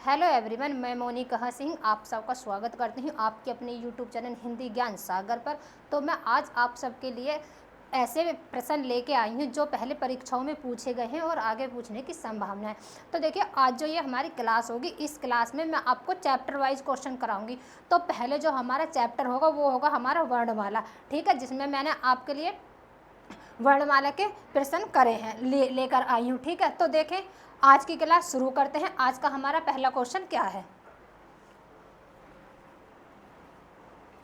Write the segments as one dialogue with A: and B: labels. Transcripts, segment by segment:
A: Hello everyone, मैं मोनिका सिंह आप सबका स्वागत करती हूँ आपके अपने यूट्यूब चैनल हिंदी ज्ञान सागर पर। तो मैं आज आप सबके लिए ऐसे प्रश्न लेके आई हूँ जो पहले परीक्षाओं में पूछे गए हैं और आगे पूछने की संभावना है। तो देखिए, आज जो ये हमारी क्लास होगी, इस क्लास में मैं आपको चैप्टर वाइज क्वेश्चन कराऊंगी। तो पहले जो हमारा चैप्टर होगा वो होगा हमारा वर्णमाला, ठीक है, जिसमें मैंने आपके लिए वर्णमाला के प्रश्न करे हैं, लेकर आई हूँ, ठीक है। तो देखें, आज की क्लास शुरू करते हैं। आज का हमारा पहला क्वेश्चन क्या है?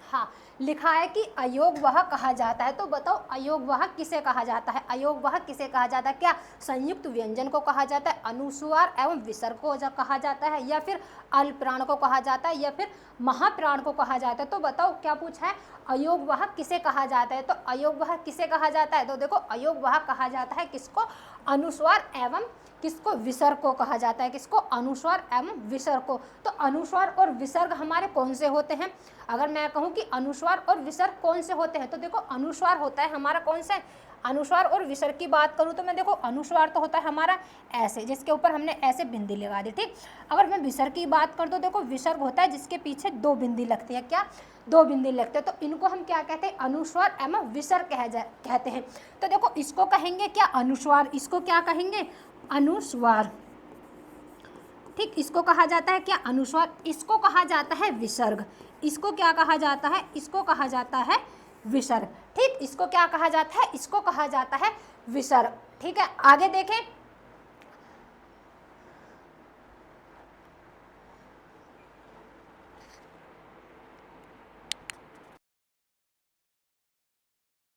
A: हाँ, लिखा है कि अयोगवाह कहा जाता है। तो बताओ, अयोगवाह किसे कहा जाता है? अयोगवाह किसे कहा जाता है? क्या संयुक्त व्यंजन को कहा जाता है, अनुस्वार एवं विसर्ग को कहा जाता है, या फिर अल्पप्राण को कहा जाता है, या फिर महाप्राण को कहा जाता है? तो बताओ क्या पूछा है, अयोगवाह किसे कहा जाता है? तो अयोगवाह किसे कहा जाता है? तो देखो, अयोगवाह कहा जाता है किसको? अनुस्वार एवं किसको? विसर्ग को कहा जाता है। किसको? अनुस्वार एवं विसर्ग को। तो अनुस्वार और विसर्ग हमारे कौन से होते हैं? अगर मैं कहूँ कि अनुस्वार और विसर्ग कौन से होते हैं, तो देखो, अनुस्वार होता है हमारा कौन सा? अनुस्वार और विसर्ग की बात करूँ तो मैं देखो, अनुस्वार तो होता है हमारा ऐसे, जिसके ऊपर हमने ऐसे बिंदी लगा दी, ठीक। अगर मैं विसर्ग की बात करूँ तो देखो, विसर्ग होता है जिसके पीछे दो बिंदी लगती है। क्या? दो बिंदी लगते हैं। तो इनको हम क्या कहते हैं? अनुस्वार एवं विसर्ग कहते हैं। तो देखो, इसको कहेंगे क्या? अनुस्वार। इसको क्या कहेंगे? अनुस्वार, ठीक। इसको कहा जाता है क्या? अनुस्वार। इसको कहा जाता है विसर्ग। इसको क्या कहा जाता है? इसको कहा जाता है विसर्ग, ठीक। इसको क्या कहा जाता है? इसको कहा जाता है विसर्ग, ठीक है। आगे देखें,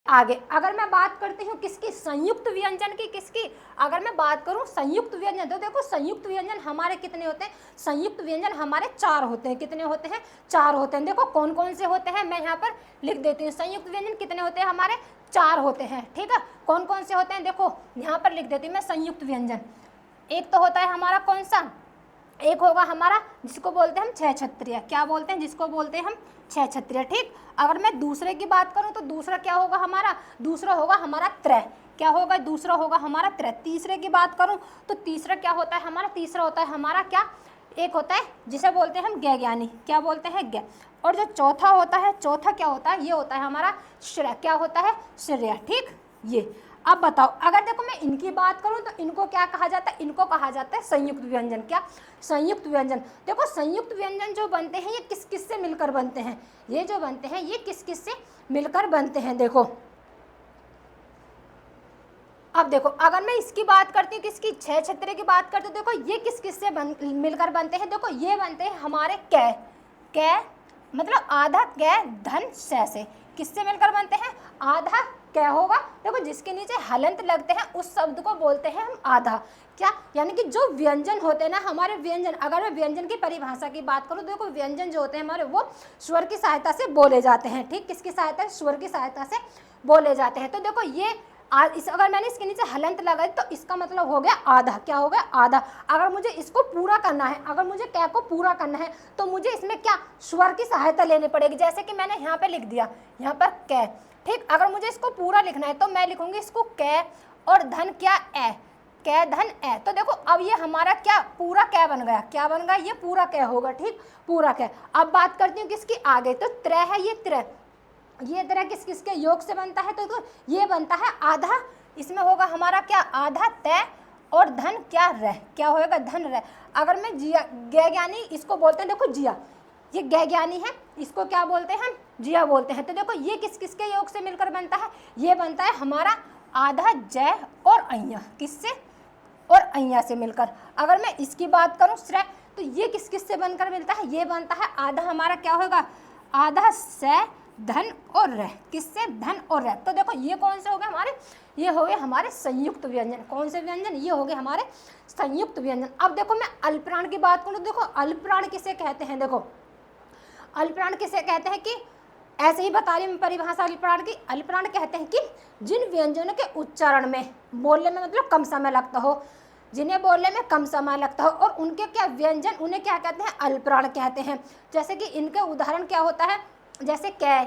A: आगे अगर मैं बात करती हूँ किसकी? संयुक्त व्यंजन की। किसकी? अगर मैं बात करूँ संयुक्त व्यंजन, तो देखो, संयुक्त व्यंजन हमारे कितने होते हैं? संयुक्त व्यंजन हमारे 4 होते हैं। कितने होते हैं? 4 होते हैं। देखो, कौन कौन से होते हैं, मैं यहाँ पर लिख देती हूँ। संयुक्त व्यंजन कितने होते हैं हमारे? 4 होते हैं, ठीक है। कौन कौन से होते हैं? देखो, यहाँ पर लिख देती हूँ मैं संयुक्त व्यंजन। एक तो होता है हमारा कौन सा? एक होगा हमारा जिसको बोलते हैं हम छह छत्रिय। क्या बोलते हैं? जिसको बोलते हैं हम छह छत्रिय, ठीक। अगर मैं दूसरे की बात करूं तो दूसरा क्या होगा हमारा? दूसरा होगा हमारा त्रय। क्या होगा? दूसरा होगा हमारा त्रय। तीसरे की बात करूं तो तीसरा क्या होता है हमारा? तीसरा होता है हमारा क्या? एक होता है जिसे बोलते हैं हम ज्ञ ज्ञानी। क्या बोलते हैं? ज्ञ। और जो चौथा होता है, चौथा क्या होता है? ये होता है हमारा श्रेय। क्या होता है? श्रेय, ठीक। ये अब बताओ, अगर देखो मैं इनकी बात करूं तो इनको क्या कहा जाता है? इनको कहा जाता है संयुक्त व्यंजन। क्या? संयुक्त व्यंजन। देखो, संयुक्त व्यंजन जो बनते हैं ये किस किस से मिलकर बनते हैं? ये जो बनते हैं ये किस किस से मिलकर बनते हैं? देखो, अब देखो, अगर मैं इसकी बात करती हूँ, किसकी? छह छत्रे की बात करती हूँ, देखो ये किस किस से मिलकर बनते हैं? देखो, ये बनते हैं हमारे कै। कै मतलब आधा कै धन से। किससे मिलकर बनते हैं? आधा क्या होगा? देखो, जिसके नीचे हलंत लगते हैं उस शब्द को बोलते हैं हम आधा। क्या? यानी कि जो व्यंजन होते हैं ना हमारे, व्यंजन, अगर मैं व्यंजन की परिभाषा की बात करूँ, देखो व्यंजन जो होते हैं हमारे वो स्वर की सहायता से बोले जाते हैं, ठीक। किसकी सहायता? स्वर की सहायता से बोले जाते हैं। तो देखो, ये अगर मैंने इसके नीचे हलंत लगाई तो इसका मतलब हो गया आधा। क्या हो गया? आधा। अगर मुझे इसको पूरा करना है, अगर मुझे कै को पूरा करना है तो मुझे इसमें क्या? स्वर की सहायता लेनी पड़ेगी। जैसे कि मैंने यहाँ पे लिख दिया, यहाँ पर कै, ठीक। अगर मुझे इसको पूरा लिखना है तो मैं लिखूंगी इसको कै और धन क्या? ए। कै धन ए। तो देखो, अब ये हमारा क्या? पूरा कै बन गया। क्या बन गया? ये पूरा कै होगा, ठीक। पूरा कै। अब बात करती हूँ किसकी? आगे। तो त्रय है, ये त्रय, ये तरह किस किसके योग से बनता है? तो ये बनता है आधा। इसमें होगा हमारा क्या? आधा तय और धन क्या? रह। क्या होगा? धन रह। अगर मैं जिया, ज्ञ ज्ञानी इसको बोलते हैं, देखो जिया, ये ज्ञ ज्ञानी है, इसको क्या बोलते हैं? जिया बोलते हैं। तो देखो, ये किस किसके योग से मिलकर बनता है? ये बनता है हमारा आधा जय और अय्या। किससे? और अय्या से मिलकर। अगर मैं इसकी बात करूं श्रेय, तो ये किस किस से बनकर मिलता है? ये बनता है आधा हमारा क्या होगा? आधा से धन और रह। किससे? धन और रह। तो देखो, ये कौन से हो गए हमारे? ये हो गए हमारे संयुक्त व्यंजन। कौन से व्यंजन? ये हो गए हमारे संयुक्त व्यंजन। अब देखो, मैं अल्पप्राण की बात करूं, देखो अल्पप्राण किसे कहते हैं? देखो, अल्पप्राण किसे कहते हैं? कि ऐसे ही बता रही मैं परिभाषा अल्पप्राण की। अल्पप्राण कहते हैं कि जिन व्यंजनों के उच्चारण में, बोलने में मतलब कम समय लगता हो, जिन्हें बोलने में कम समय लगता हो, और उनके क्या व्यंजन, उन्हें क्या कहते हैं? अल्पप्राण कहते हैं। जैसे कि इनके उदाहरण क्या होता है? जैसे कै,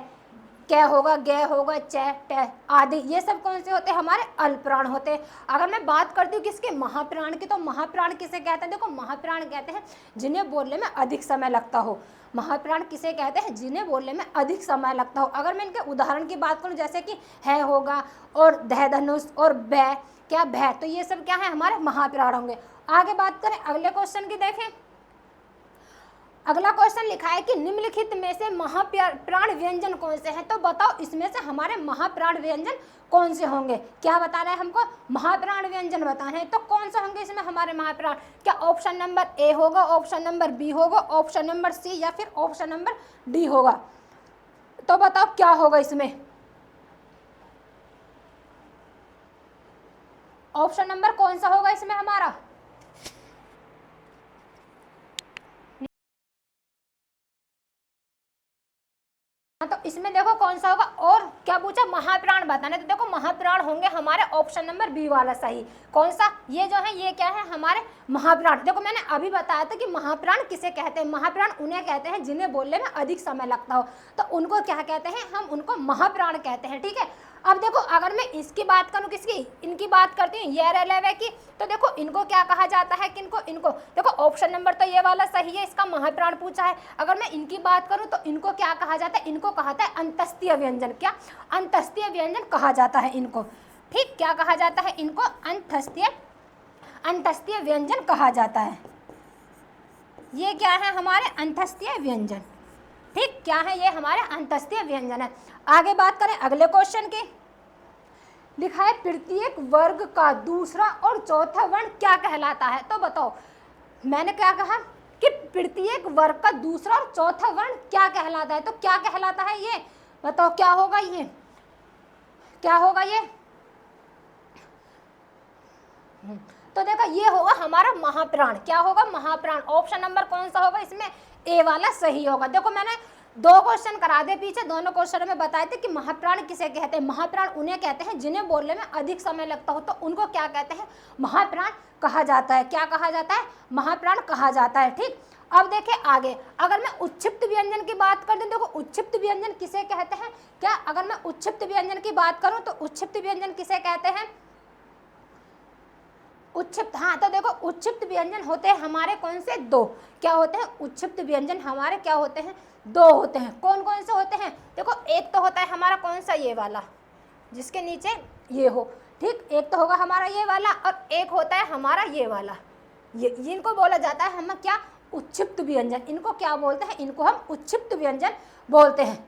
A: कै होगा, गे होगा, चे, टे आदि, ये सब कौन से होते हैं? हमारे अल्पप्राण होते हैं। अगर मैं बात करती हूँ किसके? महाप्राण की, तो महाप्राण किसे कहते हैं? देखो महाप्राण कहते हैं जिन्हें बोलने में अधिक समय लगता हो। महाप्राण किसे कहते हैं? जिन्हें बोलने में अधिक समय लगता हो। अगर मैं इनके उदाहरण की बात करूँ, जैसे कि है होगा और दह धनुष और बै, क्या भय, तो ये सब क्या है? हमारे महाप्राण होंगे। आगे बात करें अगले क्वेश्चन की, देखें अगला क्वेश्चन लिखा है कि निम्नलिखित में से महाप्राण व्यंजन कौन से हैं? तो बताओ इसमें से हमारे महाप्राण व्यंजन कौन से होंगे? क्या बता रहे हैं हमको? महाप्राण व्यंजन बताने हैं। तो कौन से होंगे इसमें हमारे महाप्राण? क्या ऑप्शन नंबर ए होगा, ऑप्शन नंबर बी होगा, ऑप्शन नंबर सी या फिर ऑप्शन नंबर डी होगा? तो बताओ क्या होगा इसमें? ऑप्शन नंबर कौन सा होगा इसमें हमारा? तो इसमें देखो कौन सा होगा, और क्या पूछा? महाप्राण बताने। तो देखो महाप्राण होंगे हमारे ऑप्शन नंबर बी वाला सही। कौन सा? ये जो है ये क्या है? हमारे महाप्राण। देखो मैंने अभी बताया था कि महाप्राण किसे कहते हैं? महाप्राण उन्हें कहते हैं जिन्हें बोलने में अधिक समय लगता हो, तो उनको क्या कहते हैं? हम उनको महाप्राण कहते हैं। ठीक है, अब देखो अगर मैं इसकी बात करूं, किसकी? इनकी बात करती हूँ, ये रेलवे की, तो देखो इनको क्या कहा जाता है? किनको? इनको। देखो ऑप्शन नंबर तो ये वाला सही है, इसका महाप्राण पूछा है। अगर मैं इनकी बात करूं तो इनको क्या कहा जाता है? इनको कहा जाता है अंतस्तीय व्यंजन। क्या? अंतस्तीय व्यंजन कहा जाता है इनको। ठीक, क्या कहा जाता है इनको? अंतस्तीय व्यंजन कहा जाता है। ये क्या है? हमारे अंतस्तीय व्यंजन। ठीक, क्या है? ये हमारे अंतस्तीय व्यंजन है। आगे बात करें अगले क्वेश्चन की, लिखा है प्रत्येक वर्ग का दूसरा और चौथा वर्ण क्या कहलाता है? तो बताओ, मैंने क्या कहा कि प्रत्येक वर्ग का दूसरा और चौथा वर्ण क्या कहलाता है? तो क्या कहलाता है ये? बताओ क्या होगा ये? क्या होगा ये? तो देखो ये होगा हमारा महाप्राण। क्या होगा? महाप्राण। ऑप्शन नंबर कौन सा होगा इसमें? ए वाला सही होगा। देखो मैंने 2 क्वेश्चन करा दे पीछे, दोनों क्वेश्चन में बताए थे कि महाप्राण किसे कहते हैं। महाप्राण उन्हें कहते हैं जिन्हें बोलने में अधिक समय लगता हो, तो उनको क्या कहते हैं? महाप्राण कहा जाता है। क्या कहा जाता है? महाप्राण कहा जाता है। ठीक, अब देखिए आगे, अगर मैं उच्छिप्त व्यंजन की बात कर दूं, देखो उच्छिप्त व्यंजन किसे कहते हैं? क्या अगर मैं उच्छिप्त व्यंजन की बात करूं तो उच्छिप्त व्यंजन किसे कहते हैं? उच्छिप्त, हाँ, तो देखो उच्छिप्त व्यंजन होते हैं हमारे कौन से? 2। क्या होते हैं? उच्छिप्त व्यंजन हमारे क्या होते हैं? 2 होते हैं। कौन कौन से होते हैं? देखो एक तो होता है हमारा कौन सा? ये वाला, जिसके नीचे ये हो। ठीक, एक तो होगा हमारा ये वाला, और एक होता है हमारा ये वाला। ये इनको बोला जाता है हम क्या? उच्छिप्त व्यंजन। इनको क्या बोलते हैं? इनको हम उच्छिप्त व्यंजन बोलते हैं।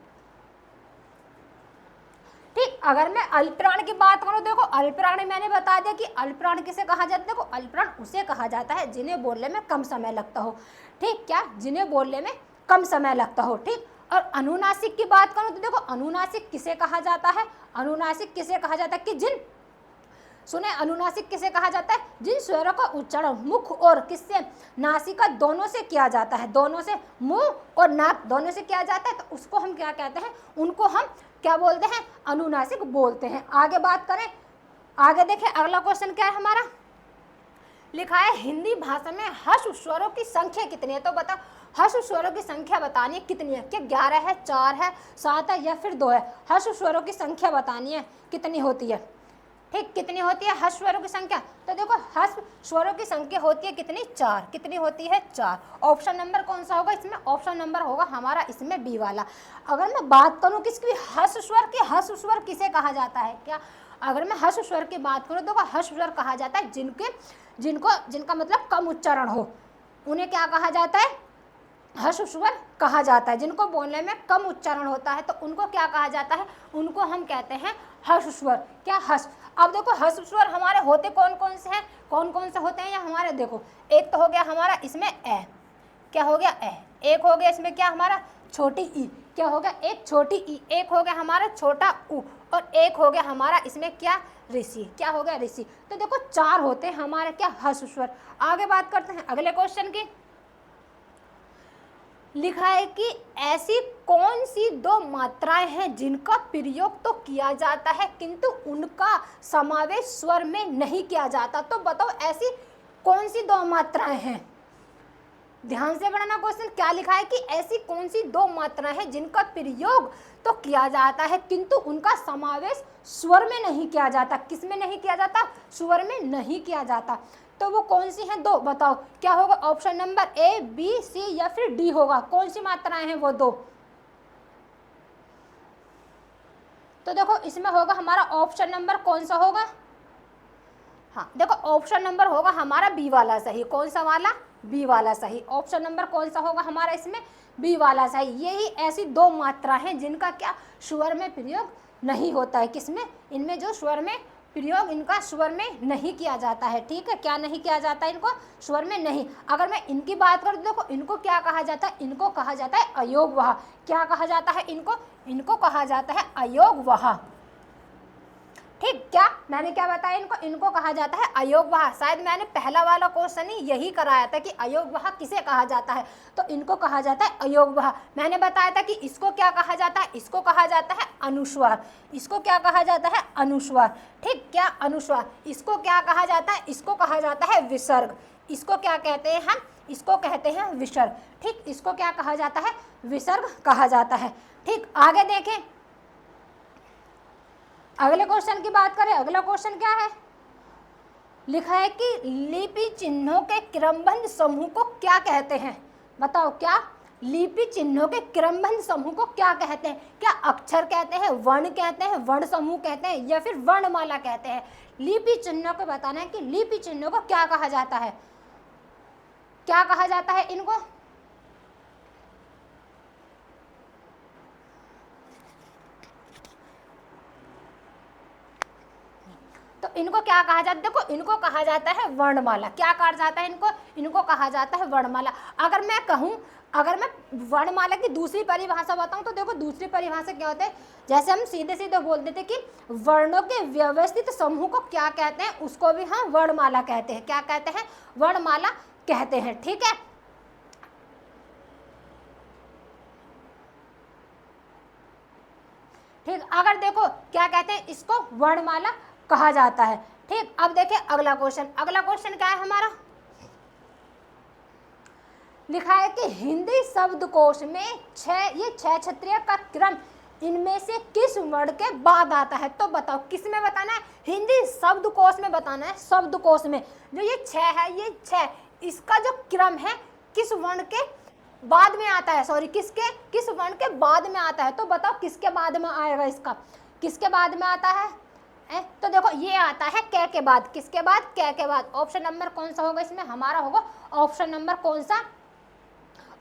A: ठीक, अगर मैं अल्पप्राण की बात करूं, देखो अल्पप्राण मैंने बता दिया कि अल्पप्राण किसे कहा जाता है। देखो अल्पप्राण उसे कहा जाता है जिन्हें बोलने में कम समय लगता हो। ठीक, क्या? जिन्हें बोलने में कम समय लगता हो। ठीक, और अनुनासिक की बात करूं तो देखो अनुनासिक किसे कहा जाता है? अनुनासिक किसे कहा जाता है? कि जिन, सुने, अनुनासिक किसे कहा जाता है? जिन स्वरों का उच्चारण मुख और किससे? नासिका दोनों से किया जाता है। दोनों से, मुंह और नाक दोनों से किया जाता है, तो उसको हम क्या कहते हैं? उनको हम क्या बोलते हैं? अनुनासिक बोलते हैं। आगे बात करें, आगे देखें अगला क्वेश्चन क्या है हमारा, लिखा है हिंदी भाषा में ह्रस्व स्वरों की संख्या कितनी है? तो बताओ ह्रस्व स्वरों की संख्या बतानी है कितनी है? क्या 11 है, 4 है, 7 है या फिर 2 है? ह्रस्व स्वरों की संख्या बतानी है कितनी होती है? ठीक, कितनी होती है ह्रस्व स्वरों की संख्या? तो देखो ह्रस्व स्वरों की संख्या होती है कितनी? 4। कितनी होती है? 4। ऑप्शन नंबर कौन सा होगा इसमें? ऑप्शन नंबर होगा हमारा इसमें बी वाला। अगर मैं बात करूं किसकी? ह्रस्व स्वर की। ह्रस्व स्वर किसे कहा जाता है? क्या? अगर मैं ह्रस्व स्वर की बात करूं तो ह्रस्व स्वर कहा जाता है जिनका मतलब कम उच्चारण हो, उन्हें क्या कहा जाता है? ह्रस्व स्वर कहा जाता है। जिनको बोलने में कम उच्चारण होता है तो उनको क्या कहा जाता है? उनको हम कहते हैं ह्रस्व स्वर। क्या? ह्रस्व। अब देखो ह्रस्व स्वर हमारे होते कौन कौन से हैं? कौन कौन से होते हैं? या हमारे देखो, एक तो हो गया हमारा इसमें ए। क्या हो गया? ए। एक हो गया इसमें क्या हमारा? छोटी ई। क्या हो गया? एक छोटी ई। एक हो गया हमारा छोटा ऊ, और एक हो गया हमारा इसमें क्या? ऋषि। क्या हो गया? ऋषि। तो देखो 4 होते हैं हमारे क्या? ह्रस्व स्वर। आगे बात करते हैं अगले क्वेश्चन की, लिखा है कि ऐसी कौन सी 2 मात्राएं हैं जिनका प्रयोग तो किया जाता है किंतु उनका समावेश स्वर में नहीं किया जाता? तो बताओ ऐसी कौन सी 2 मात्राएं हैं? ध्यान से पढ़ना क्वेश्चन क्या लिखा है कि ऐसी कौन सी दो मात्राएं हैं जिनका प्रयोग तो किया जाता है किंतु उनका समावेश स्वर में नहीं किया जाता। किस में नहीं किया जाता? स्वर में नहीं किया जाता। तो वो कौन सी हैं दो? बताओ क्या होगा? ऑप्शन नंबर ए, बी, सी या फिर डी होगा। कौन सी मात्राएं हैं वो दो? तो देखो इसमें होगा हमारा ऑप्शन नंबर कौन सा होगा? हाँ देखो ऑप्शन नंबर होगा हमारा बी वाला सही। कौन सा वाला? बी वाला सही। ऑप्शन नंबर कौन सा होगा हमारा इसमें? बी वाला सही। यही ऐसी दो मात्रा हैं जिनका क्या स्वर में प्रयोग नहीं होता है। किसमें? इनमें जो स्वर में प्रयोग इनका स्वर में नहीं किया जाता है। ठीक है, क्या नहीं किया जाता है? इनको स्वर में नहीं। अगर मैं इनकी बात करूँ तो देखो इनको क्या कहा जाता है? इनको कहा जाता है अयोगवाह। क्या कहा जाता है इनको? इनको कहा जाता है अयोगवाह। ठीक, क्या मैंने क्या बताया इनको? इनको कहा जाता है अयोगवाह। शायद मैंने पहला वाला क्वेश्चन ही यही कराया था कि अयोगवाह किसे कहा जाता है, तो इनको कहा जाता है अयोगवाह। मैंने बताया था कि इसको क्या कहा जाता है? इसको कहा जाता है अनुस्वार। इसको क्या कहा जाता है? अनुस्वार। ठीक, क्या? अनुस्वार। इसको क्या कहा जाता है? इसको कहा जाता है विसर्ग। इसको क्या कहते हैं हम? इसको कहते हैं विसर्ग। ठीक, इसको क्या कहा जाता है? विसर्ग कहा जाता है। ठीक, आगे देखें, अगले क्वेश्चन की बात करें। अगला क्वेश्चन क्या है? लिखा है कि लिपि चिन्हों के क्रमबद्ध समूह को क्या कहते हैं? बताओ क्या? लिपि चिन्हों के क्रमबद्ध समूह को क्या कहते हैं? क्या अक्षर कहते हैं, वर्ण कहते हैं, वर्ण समूह कहते हैं या फिर वर्णमाला कहते हैं? लिपि चिन्हों को बताना है कि लिपि चिन्हों को क्या कहा जाता है। क्या कहा जाता है इनको? तो इनको क्या कहा जाता है? देखो इनको कहा जाता है वर्णमाला। क्या कहा जाता है इनको? इनको कहा जाता है वर्णमाला। अगर मैं कहूँ, अगर मैं वर्णमाला की दूसरी परिभाषा बताऊं तो देखो दूसरी परिभाषा क्या होता है? जैसे हम सीधे सीधे बोल देते कि वर्णों के व्यवस्थित समूह को क्या कहते हैं, उसको भी हम वर्णमाला कहते हैं। क्या कहते हैं? वर्णमाला कहते हैं। ठीक है, ठीक। अगर देखो क्या कहते हैं, इसको वर्णमाला कहा जाता है। ठीक, अब देखिए अगला क्वेश्चन। अगला क्वेश्चन क्या है हमारा? लिखा है कि हिंदी शब्दकोश में ये छह क्षत्रिय का क्रम इनमें से किस वर्ण के बाद आता है? तो बताओ किस में बताना है? हिंदी शब्दकोश में बताना है। शब्दकोश में जो ये छह है, ये छह, इसका जो क्रम है किस वर्ण के बाद में आता है? सॉरी, किस वर्ण के बाद में आता है? तो बताओ किसके बाद में आएगा? इसका किसके बाद में आता है? तो देखो ये आता है कै के बाद। किसके बाद? कै के बाद। ऑप्शन नंबर कौन सा होगा इसमें हमारा? होगा ऑप्शन नंबर कौन सा?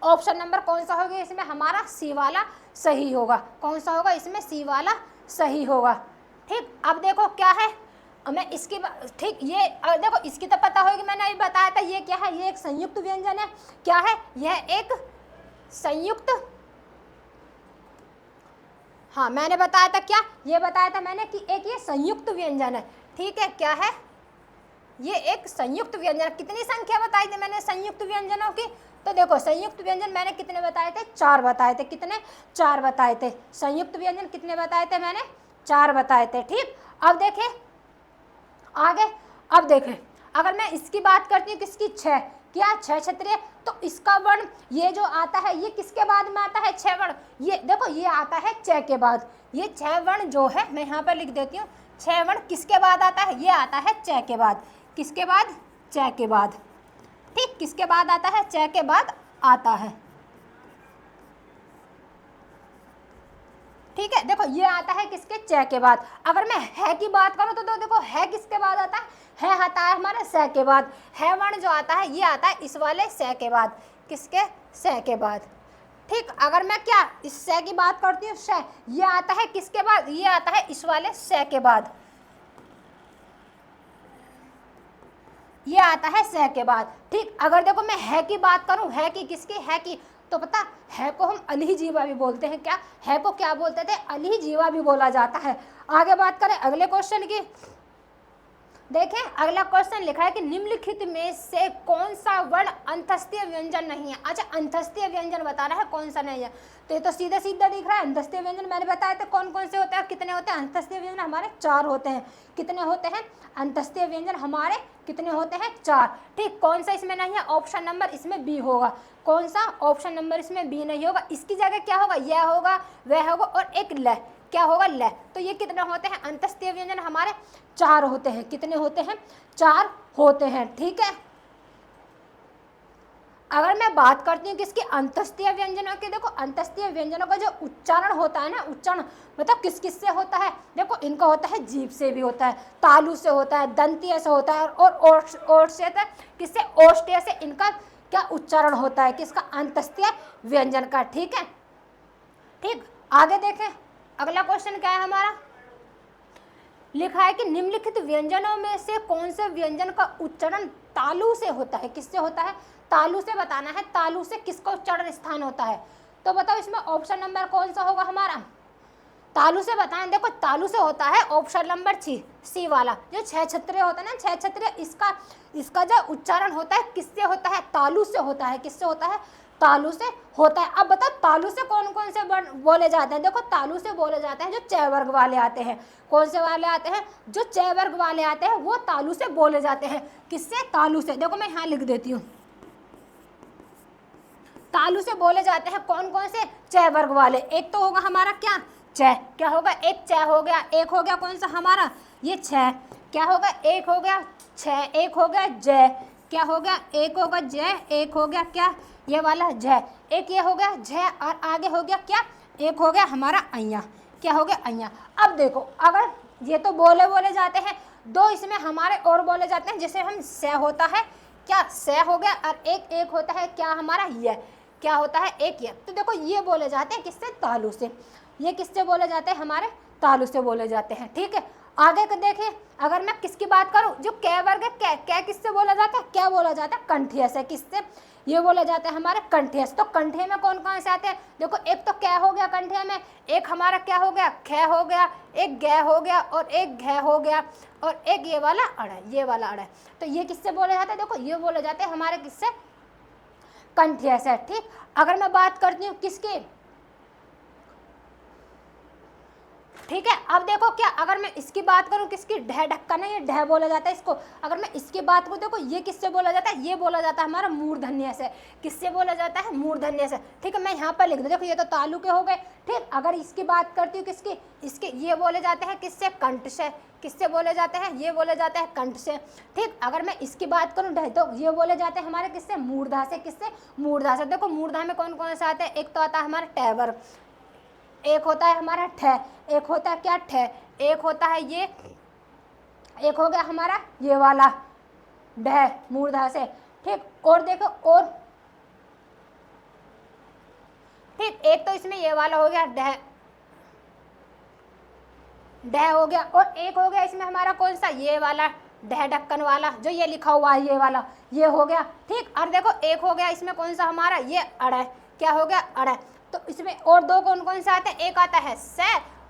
A: ऑप्शन नंबर कौन सा होगा इसमें हमारा? सी वाला सही होगा। कौन सा होगा इसमें? सी वाला सही होगा। ठीक, अब देखो क्या है, मैं इसकी ठीक, ये देखो इसकी तो पता होगी, मैंने अभी बताया था। ये क्या है? ये एक संयुक्त व्यंजन है। क्या है? यह एक संयुक्त, हाँ मैंने बताया था। क्या ये बताया था मैंने कि एक ये संयुक्त व्यंजन है। ठीक है, क्या है? ये एक संयुक्त व्यंजन। कितनी संख्या बताई थी मैंने संयुक्त व्यंजनों की? तो देखो संयुक्त व्यंजन मैंने कितने बताए थे? 4 बताए थे। कितने? 4 बताए थे। संयुक्त व्यंजन कितने बताए थे मैंने? 4 बताए थे। ठीक, अब देखें आगे। अब देखें अगर मैं इसकी बात करती हूँ, किसकी? 6। क्या? 6 क्षत्रिय। तो इसका वर्ण ये जो आता है ये किसके बाद में आता है? 6 वर्ण। ये देखो ये आता है च के बाद। ये 6 वर्ण जो है मैं यहाँ पर लिख देती हूँ। 6 वर्ण किसके बाद आता है? ये आता है च के बाद। किसके बाद? च के बाद। ठीक, किसके बाद आता है? च के बाद आता है। ठीक है, देखो ये आता है किसके? च के बाद। अगर मैं है की बात करूं तो देखो है किसके बाद आता है? है आता है हमारे स के बाद। है वर्ण जो आता है ये आता है इस वाले स के बाद। किसके? स के बाद। ठीक, अगर मैं क्या इस स की बात करती हूँ, स, ये आता है किसके बाद? ये आता है इस वाले स के बाद। ये आता है स के बाद। ठीक, अगर देखो मैं है की बात करूं, है की किसकी? है की, तो पता है को हम अली जीवा भी बोलते हैं। क्या है को क्या बोलते थे? अली जीवा भी बोला जाता है। आगे बात करें अगले क्वेश्चन की। देखें अगला क्वेश्चन लिखा है कि निम्नलिखित में से कौन सा वर्ण अंतस्थिय व्यंजन नहीं है। अच्छा, अंतस्थिय व्यंजन बताना है कौन सा नहीं है, तो ये तो सीधा सीधा दिख रहा है। अंतस्थिय व्यंजन मैंने बताया था कौन कौन से होते हैं, कितने होते हैं। अंतस्थिय व्यंजन हमारे 4 होते हैं। कितने होते हैं अंतस्थिय व्यंजन हमारे, कितने होते हैं 4। ठीक, कौन सा इसमें नहीं है, ऑप्शन नंबर इसमें बी होगा। कौन सा, ऑप्शन नंबर इसमें बी नहीं होगा। इसकी जगह क्या होगा, यह होगा, वह होगा और एक ल, क्या होगा ल। तो ये कितने होते हैं अंतस्थिय व्यंजन हमारे 4 होते हैं। कितने होते हैं, 4 होते हैं। ठीक है, अगर मैं बात करती हूँ किसकी, अंतस्थिय व्यंजनों की, देखो अंतस्थिय व्यंजनों का जो उच्चारण होता है ना, उच्चारण मतलब किस किस से होता है, देखो इनका होता है जीभ से भी होता है, तालु से होता है, दंतीय से होता है और ओठ से, किससे, ओष्ठ्य से इनका क्या उच्चारण होता है, किसका, अंतस्थिय व्यंजन का। ठीक है, ठीक, आगे देखें अगला क्वेश्चन क्या है हमारा। लिखा है कि निम्नलिखित व्यंजनों में से कौन से व्यंजन का उच्चारण तालु से होता है, किससे होता है, तालु से बताना है। तालु से किसका उच्चारण स्थान होता है, तो बताओ इसमें ऑप्शन नंबर कौन सा होगा हमारा, तालु से बताएं। देखो तालु से होता है ऑप्शन नंबर सी वाला, जो 6 छत्रे होता है ना, 6 छत्रे, इसका जो उच्चारण होता है किससे होता है, तालु से होता है। किससे होता है, तालु से होता है। अब बताओ तालु से कौन कौन से बोले जाते हैं, देखो तालु से बोले जाते हैं जो च वर्ग वाले आते हैं। कौन से वाले आते हैं, जो च वर्ग वाले आते हैं वो तालु से बोले जाते हैं। किससे, तालु से। देखो मैं यहाँ लिख देती हूँ, तालु से बोले जाते हैं कौन कौन से, च वर्ग वाले। एक तो होगा हमारा क्या, च, क्या होगा, एक च हो गया, एक हो गया कौन सा हमारा, ये 6, क्या होगा, एक हो गया 6, एक हो गया ज, क्या हो गया, एक होगा ज, एक हो गया क्या, ये वाला ज, एक ये हो गया झ, और आगे हो गया क्या, एक हो गया हमारा अइया, क्या हो गया अइया। अब देखो अगर ये तो बोले जाते हैं, 2 इसमें हमारे और बोले जाते हैं, जैसे हम स होता है क्या, स हो गया, और एक होता है क्या हमारा य, क्या होता है, एक य। तो देखो ये बोले जाते हैं किससे, तालु से। ये किससे बोले जाते हैं, हमारे तालु से बोले जाते हैं। ठीक है, आगे को देखें, अगर मैं किसकी बात करूं, जो कै वर्ग है, कै किससे बोला जाता है, क्या बोला जाता है, कंठीय से। किससे, ये बोला जाता है हमारे कंठीय से। तो कंठीय में कौन कौन से आते हैं, देखो एक तो कै हो गया कंठीय में, एक हमारा क्या हो गया, ख हो गया, एक गै हो गया और एक घ हो गया, और एक ये वाला अड़ है, ये वाला अड़ है। तो ये किससे बोले जाते हैं, देखो ये बोले जाते हैं हमारे किससे, कंठीय से। ठीक, अगर मैं बात करती हूँ किसकी, ठीक है, अब देखो क्या, अगर मैं इसकी बात करूं किसकी, ढह ढक्कन है, ये ढह बोला जाता है इसको। अगर मैं इसकी बात करूं, देखो ये किससे बोला जाता है, ये बोला जाता है हमारा मूर्धन्य से। किससे बोला जाता है, मूर्धन्य से। ठीक है, मैं यहाँ पर लिख दूं, देखो ये तो तालु के हो गए। ठीक, अगर इसकी बात करती हूँ किसकी, इसके ये बोले जाते हैं किससे, कंठ से। किससे बोले जाते हैं, ये बोले जाते हैं कंठ से। ठीक, अगर मैं इसकी बात करूं ढह, तो ये बोले जाते हैं हमारे किससे, मूर्धा से। किससे, मूर्धा से। देखो मूर्धा में कौन कौन से आते हैं, एक तो आता है हमारा ट वर्ग, एक होता है हमारा ठ, एक होता है क्या ठ, एक होता है ये, एक हो गया हमारा ये वाला ढ, मूर्धा से। ठीक, और देखो और, ठीक, एक तो इसमें ये वाला हो गया ढ, ढ हो गया, और एक हो गया इसमें हमारा कौन सा, ये वाला ढह ढक्कन वाला, जो ये लिखा हुआ है ये वाला, ये हो गया। ठीक, और देखो एक हो गया इसमें कौन सा हमारा, ये अड़ है, क्या हो गया, अड़ है। तो इसमें और 2 कौन कौन से आते हैं, एक आता है स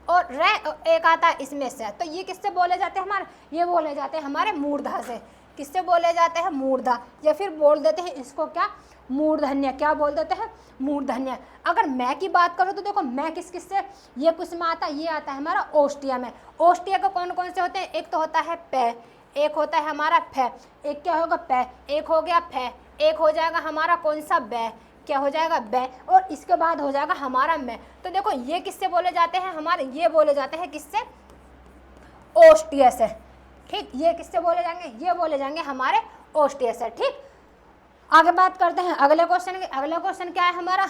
A: और र, और एक आता है इसमें से। तो ये किससे बोले जाते हैं हमारे, ये बोले जाते हैं हमारे मूर्धा से। किससे बोले जाते हैं, मूर्धा, या फिर बोल देते हैं इसको क्या, मूर्धन्य। क्या बोल देते हैं, मूर्धन्य। अगर मैं की बात करूँ तो देखो मैं किस किससे, ये कुछ में आता है, ये आता है हमारा ओष्ठ्य में। ओष्ठ्य को कौन कौन से होते हैं, एक तो होता है प, एक होता है हमारा फ, एक क्या होगा प, एक हो गया फ, एक हो जाएगा हमारा कौन सा ब, क्या हो जाएगा ब, और इसके बाद हो जाएगा हमारा मैं। तो देखो ये किससे बोले जाते हैं हमारे, ये बोले जाते हैं किससे, ओष्ठ्य से। ठीक, ये किससे बोले जाएंगे, ये बोले जाएंगे हमारे ओष्ठ्य से। ठीक, आगे बात करते हैं अगले क्वेश्चन की। अगला क्वेश्चन क्या है हमारा,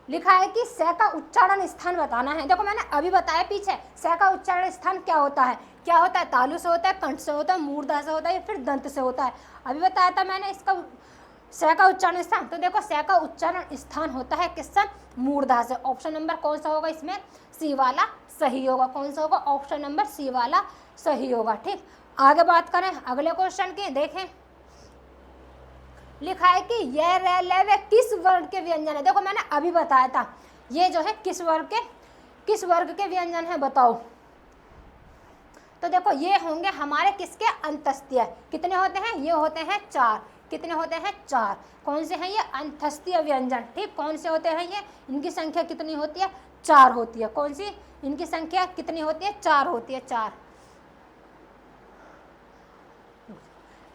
A: लिखा है कि स का उच्चारण स्थान बताना है। देखो मैंने अभी बताया पीछे, स का उच्चारण स्थान क्या होता है, क्या होता है, तालु से होता है, कंठ से होता है, मूर्धा से होता है, या फिर दंत से होता है। अभी बताया था मैंने इसका स का उच्चारण स्थान। तो देखो स का उच्चारण स्थान होता है किससे, मूर्धा से। ऑप्शन नंबर कौन सा होगा इसमें, सी वाला सही होगा। कौन सा होगा, ऑप्शन नंबर सी वाला सही होगा। ठीक, आगे बात करें अगले क्वेश्चन की। देखें लिखा है कि यह र ल व किस वर्ग के व्यंजन है। देखो मैंने अभी बताया था ये जो है किस वर्ग के व्यंजन है, बताओ। तो देखो ये होंगे हमारे किसके अंतस्तीय, कितने होते हैं, ये होते हैं 4, कितने होते हैं 4, कौन से हैं ये अंतस्तीय व्यंजन, ठीक, कौन से होते हैं ये, इनकी संख्या कितनी होती है 4 होती है, कौन सी, इनकी संख्या कितनी होती है 4 होती है, 4।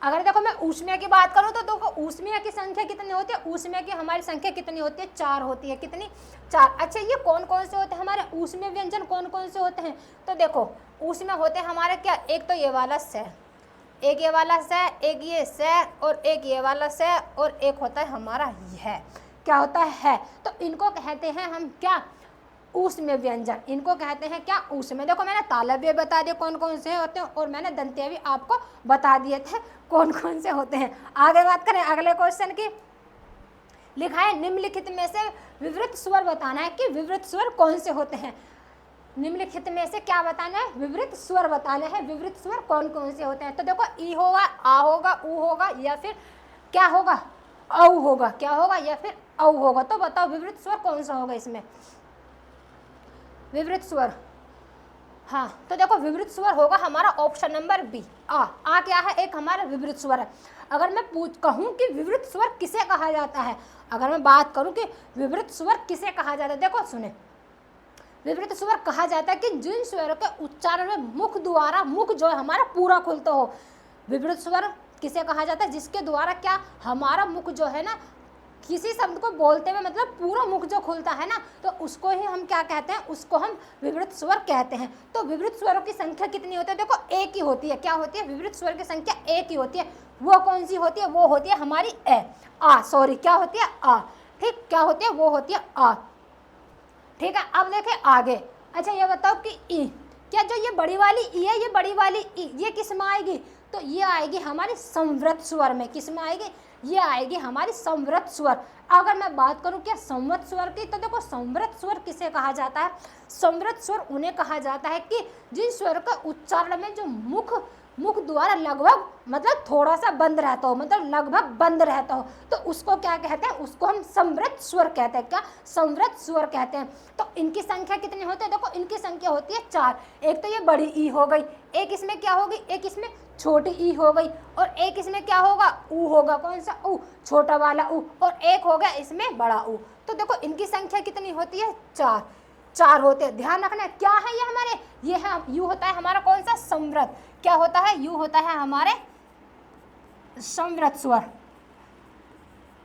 A: अगर देखो मैं ऊष्मीय की बात करूं तो देखो ऊष्मीय की संख्या कितनी होती है, ऊष्मीय की हमारी संख्या कितनी होती है 4 होती है, कितनी 4। अच्छा ये कौन कौन से होते हैं हमारे ऊष्मीय व्यंजन, कौन कौन से होते हैं, तो देखो ऊष्मीय होते हैं हमारे क्या, एक तो ये वाला स, एक ये वाला स, एक ये स, और एक ये वाला स, और एक होता है हमारा यह, क्या होता है, तो इनको कहते हैं हम क्या, ऊष्मीय व्यंजन, इनको कहते हैं क्या, ऊष्मीय। देखो मैंने तालव्य बता दिए कौन कौन से होते हैं, और मैंने दंत्य भी आपको बता दिए थे कौन कौन से होते हैं। आगे बात करें अगले क्वेश्चन की, लिखा है निम्नलिखित में से विवृत स्वर बताना है कि विवृत स्वर कौन से होते हैं, निम्नलिखित में से क्या बताना है, विवृत स्वर बताना है, विवृत स्वर कौन कौन से होते हैं। तो देखो ई होगा, आ होगा, उ होगा, या फिर क्या होगा, औ होगा, क्या होगा, या फिर औ होगा। तो बताओ विवृत स्वर कौन सा होगा इसमें, विवृत स्वर, हाँ तो देखो विवृत स्वर होगा हमारा ऑप्शन नंबर बी, आ क्या है, एक हमारा विवृत स्वर है। अगर मैं कहूँ कि विवृत स्वर किसे कहा जाता है, अगर मैं बात करूँ कि विवृत स्वर किसे कहा जाता है, देखो सुने, विवृत स्वर कहा जाता है कि जिन स्वरों के उच्चारण में मुख द्वारा, मुख जो है हमारा पूरा खुलता हो, विवृत स्वर किसे कहा जाता है, जिसके द्वारा क्या हमारा मुख जो है ना, किसी शब्द को बोलते हुए मतलब पूरा मुख जो खुलता है ना, तो उसको ही हम क्या कहते हैं, उसको हम विवृत स्वर कहते हैं। तो विवृत स्वरों की संख्या कितनी होती है, देखो एक ही होती है, क्या होती है, विवृत स्वर की संख्या एक ही होती है, वो कौन सी होती है, वो होती है हमारी क्या होती है, आ, ठीक, क्या होती है, वो होती है आ, ठीक है। अब देखें आगे, अच्छा ये बताओ कि ई, क्या जो ये बड़ी वाली ई है, ये बड़ी वाली ई ये किस में आएगी, तो ये आएगी हमारी संवृत स्वर में, किस में आएगी, ये आएगी हमारी संवृत स्वर। अगर मैं बात करूं क्या संवृत स्वर की, तो देखो संवृत स्वर किसे कहा जाता है, संवृत स्वर उन्हें कहा जाता है कि जिन स्वर का उच्चारण में जो मुख द्वारा लगभग मतलब थोड़ा सा बंद रहता हो, मतलब लगभग बंद रहता हो, तो उसको क्या कहते हैं, उसको हम संवृत स्वर कहते हैं, क्या संवृत स्वर कहते हैं। तो इनकी संख्या कितनी होती है, देखो इनकी संख्या होती है 4, एक तो ये बड़ी ई हो गई, एक इसमें क्या होगी, एक इसमें छोटी ई हो गई, और एक इसमें क्या होगा, ऊ होगा, कौन सा ऊ, छोटा वाला ऊ, और एक हो गया इसमें बड़ा ऊ। तो देखो इनकी संख्या कितनी होती है 4 होते हैं। ध्यान रखना क्या है ये हमारे, ये है यू होता है हमारा कौन सा संवृत, क्या होता है, यू होता है हमारे संवृत स्वर,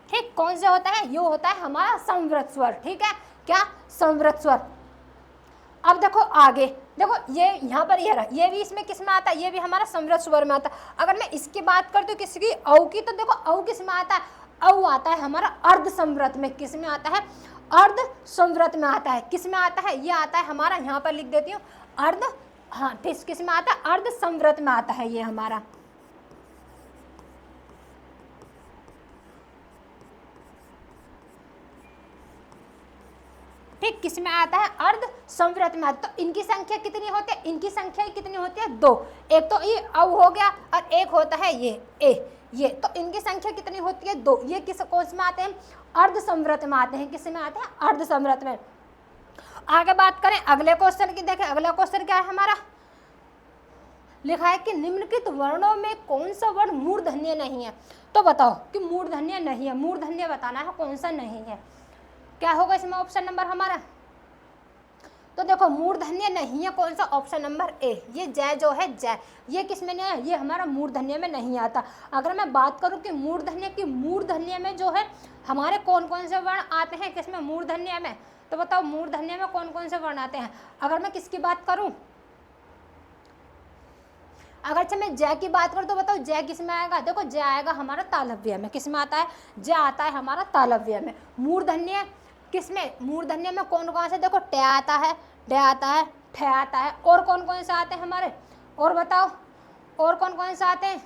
A: ठीक, कौन से होता है, यू होता है हमारा संवृत स्वर, ठीक है, क्या संवृत स्वर। अब देखो आगे, देखो ये यहाँ पर ये रहा, ये भी इसमें किस में आता है, ये भी हमारा संवृत स्वर में आता है। अगर मैं इसकी बात करती हूँ किसकी, औ की, तो देखो औ किस में आता है, औ आता है हमारा अर्ध संवृत में, किस में आता है, अर्ध संवृत में आता है, किस में आता है, ये आता है हमारा, यहाँ पर लिख देती हूँ अर्ध, हाँ ठीक, किस में आता है, अर्ध संवृत में आता है ये हमारा, ठीक, किस में आता है, अर्ध संवृत में आता है। तो इनकी संख्या कितनी होती है, इनकी संख्या कितनी होती है 2, एक तो ये औ हो गया और एक होता है ये ए, ये, तो इनकी संख्या कितनी होती है 2, ये किस कोष में आते हैं, अर्ध संवृत में आते हैं, किस में आते हैं, अर्ध संवृत में। आगे बात करें अगले क्वेश्चन की, देखें अगला क्वेश्चन क्या है हमारा, लिखा है कि निम्नलिखित वर्णों में कौन सा वर्ण मूर्धन्य नहीं है। तो बताओ कि मूर्धन्य नहीं है, मूर्धन्य बताना है कौन सा नहीं है, क्या होगा इसमें ऑप्शन नंबर हमारा, तो देखो मूर्धन्य नहीं है कौन सा, ऑप्शन नंबर ए, ये जय जो है जय, ये किस में नहीं है, ये हमारा मूर्धन्य में नहीं आता। अगर मैं बात करूं कि मूर्धन्य की, मूर्धन्य में जो है हमारे कौन कौन से वर्ण आते हैं, किसमें, मूर्धन्य में, तो बताओ मूर्धन्य में कौन कौन से वर्ण आते हैं। अगर मैं किसकी बात करूं, अगर मैं जय की बात करूं तो बताओ जय किस में आएगा, देखो जय आएगा हमारा तालव्य में, किस में आता है, जय आता है हमारा तालव्य में। मूर्धन्य किसमें, मूर्धन्य में कौन कौन से, देखो ट आता है, ड आता है, ठ आता है, और कौन कौन से आते हैं हमारे, और बताओ और कौन कौन से आते हैं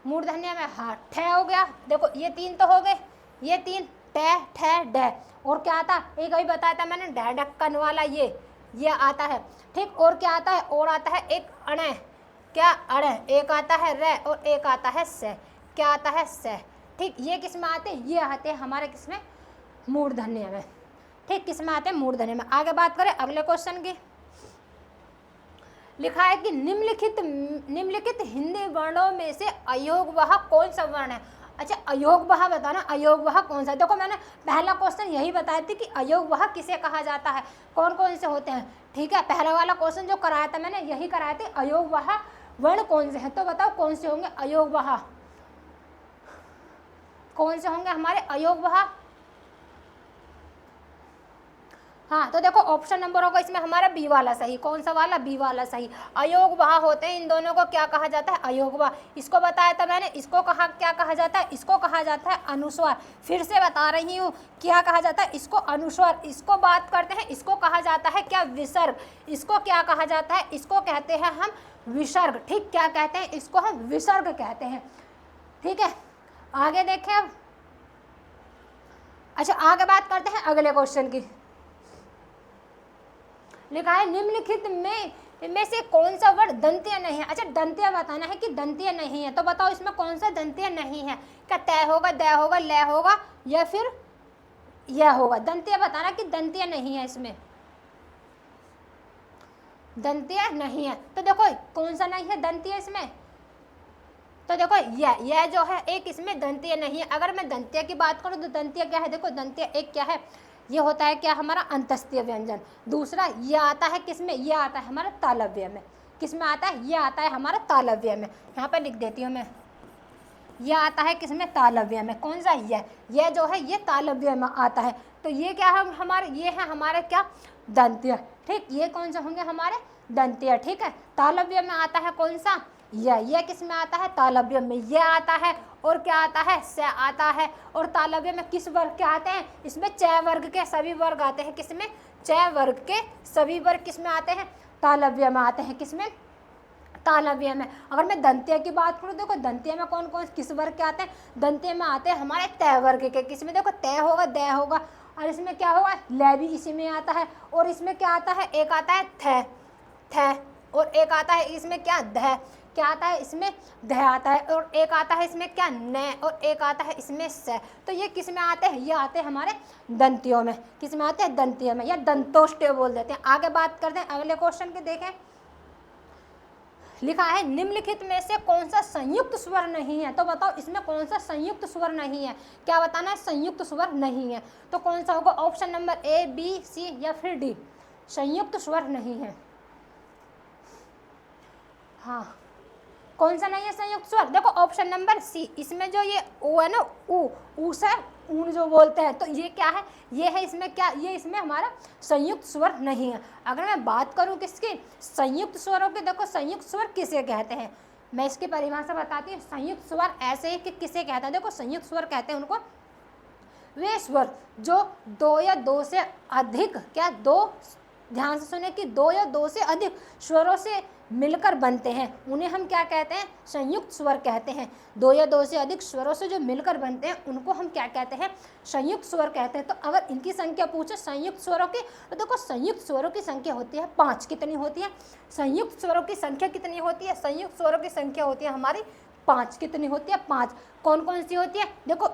A: मूर्धन्य में, हाँ ठ हो गया, देखो ये 3 तो हो गए, ये 3 ट ठ ड, और क्या आता, एक अभी बताया था मैंने ढक्कन वाला ये आता है, ठीक, और क्या आता है, और आता है एक अण, क्या अण, एक आता है र और एक आता है स, क्या आता है स, ठीक, ये किस में आते हैं, ये आते हैं हमारे किसमें, मूर्धन्य में, ठीक, किस में आते हैं, मूर्धन्य में। आगे बात करें अगले क्वेश्चन की, लिखा है कि निम्नलिखित हिंदी वर्णों में से अयोगवाह कौन सा वर्ण है। अच्छा, अयोगवाह बताना, अयोगवाह कौन सा है। देखो मैंने पहला क्वेश्चन यही बताया थी कि अयोगवाह किसे कहा जाता है, कौन कौन से होते हैं। ठीक है, पहला वाला क्वेश्चन जो कराया था मैंने यही कराए थे, अयोगवाह वर्ण कौन से हैं। तो बताओ कौन से होंगे अयोगवाह, कौन से होंगे हमारे अयोगवाह। हाँ, तो देखो ऑप्शन नंबर होगा इसमें हमारा बी वाला सही। कौन सा वाला, बी वाला सही। अयोगवाह होते हैं, इन दोनों को क्या कहा जाता है, अयोगवाह। इसको बताया था मैंने, इसको कहा क्या कहा जाता है, इसको कहा जाता है अनुस्वार। फिर से बता रही हूँ क्या कहा जाता है, इसको अनुस्वार। इसको बात करते हैं, इसको कहा जाता है क्या, विसर्ग। इसको क्या कहा जाता है, इसको कहते हैं हम विसर्ग। ठीक, क्या कहते हैं, इसको हम विसर्ग कहते हैं। ठीक है, आगे देखें अब। अच्छा, आगे बात करते हैं अगले क्वेश्चन की। लिखा है निम्नलिखित में से कौन सा वर्ड दंत्य नहीं है। अच्छा, दंत्य बताना है कि दंत्य नहीं है। तो बताओ इसमें कौन सा दंत्य नहीं है। क्या तय होगा, दय होगा, लय होगा या फिर यह होगा। दंत्य बताना कि दंत्य नहीं है, इसमें दंत्य नहीं है। तो देखो कौन सा नहीं है दंत्य इसमें, तो देखो यह जो है एक इसमें दंत्य नहीं है। अगर मैं दंत्य की बात करूँ तो दंत्य क्या है, देखो दंत्य एक क्या है, ये होता है क्या हमारा अंतस्तीय व्यंजन। दूसरा ये आता है किसमें, ये आता है हमारा तालव्य में। किसमें आता है, ये आता है हमारा तालव्य में। यहाँ पे लिख देती हूँ मैं, ये आता है किसमें, तालव्य में। कौन सा, यह जो है ये तालव्य में आता है। तो ये क्या है हमारे, ये है हमारे क्या, दंत्य। ठीक, ये कौन से होंगे हमारे दंत्य। ठीक है, तालव्य में आता है कौन सा, यह किस में आता है, तालव्य में। यह आता है और क्या आता है, स आता है। और तालव्य में किस वर्ग के आते हैं, इसमें च वर्ग के सभी वर्ग आते हैं। किसमें, च वर्ग के सभी वर्ग किसमें आते हैं, तालव्य में आते हैं। किसमें, तालव्य में। अगर मैं दंत्य की बात करूँ, देखो दंत्य में कौन कौन किस वर्ग के आते हैं, दंत्य में आते हैं हमारे तय वर्ग के। किसमें, देखो तय होगा, दय होगा, और इसमें क्या होगा, लय भी इसी में आता है। और इसमें क्या आता है, एक आता है थ, और एक आता है इसमें क्या, ध। क्या आता है इसमें, ध आता है। और एक आता है इसमें क्या, न, और एक आता है इसमें स। तो ये किस में आते हैं, ये आते हैं हमारे दंत्यों में। किस में आते हैं, दंत्यों में, या दंतोष्टय बोल देते हैं। आगे बात करते हैं अगले क्वेश्चन के, देखें। लिखा है निम्नलिखित में से कौन सा संयुक्त स्वर नहीं है। तो बताओ इसमें कौन सा संयुक्त स्वर नहीं है, क्या बताना है, संयुक्त स्वर नहीं है। तो कौन सा होगा, ऑप्शन नंबर ए, बी, सी या फिर डी। संयुक्त स्वर नहीं है। हाँ, कौन सा नहीं है संयुक्त स्वर, देखो ऑप्शन नंबर सी। इसमें जो ये ओ है ना, ऊ से ऊन जो बोलते हैं, तो ये क्या है, ये है इसमें क्या, ये इसमें हमारा संयुक्त स्वर नहीं है। अगर मैं बात करूं किसकी, संयुक्त स्वरों की, देखो संयुक्त स्वर किसे कहते हैं, मैं इसकी परिभाषा बताती हूँ। संयुक्त स्वर ऐसे ही कि किसे कहते हैं, देखो संयुक्त स्वर कहते हैं उनको वे स्वर जो दो या दो से अधिक, क्या दो, ध्यान से सुने कि दो या दो से अधिक स्वरों से मिलकर बनते हैं, उन्हें हम क्या कहते हैं, संयुक्त स्वर कहते हैं। दो या दो से अधिक स्वरों से जो मिलकर बनते हैं उनको हम क्या कहते हैं, संयुक्त स्वर कहते हैं। तो अगर इनकी संख्या पूछे संयुक्त स्वरों की, तो देखो संयुक्त स्वरों की संख्या होती है 5। कितनी होती है, संयुक्त स्वरों की संख्या कितनी होती है, संयुक्त स्वरों की संख्या होती है हमारी 5। कितनी होती है, 5। कौन कौन सी होती है, देखो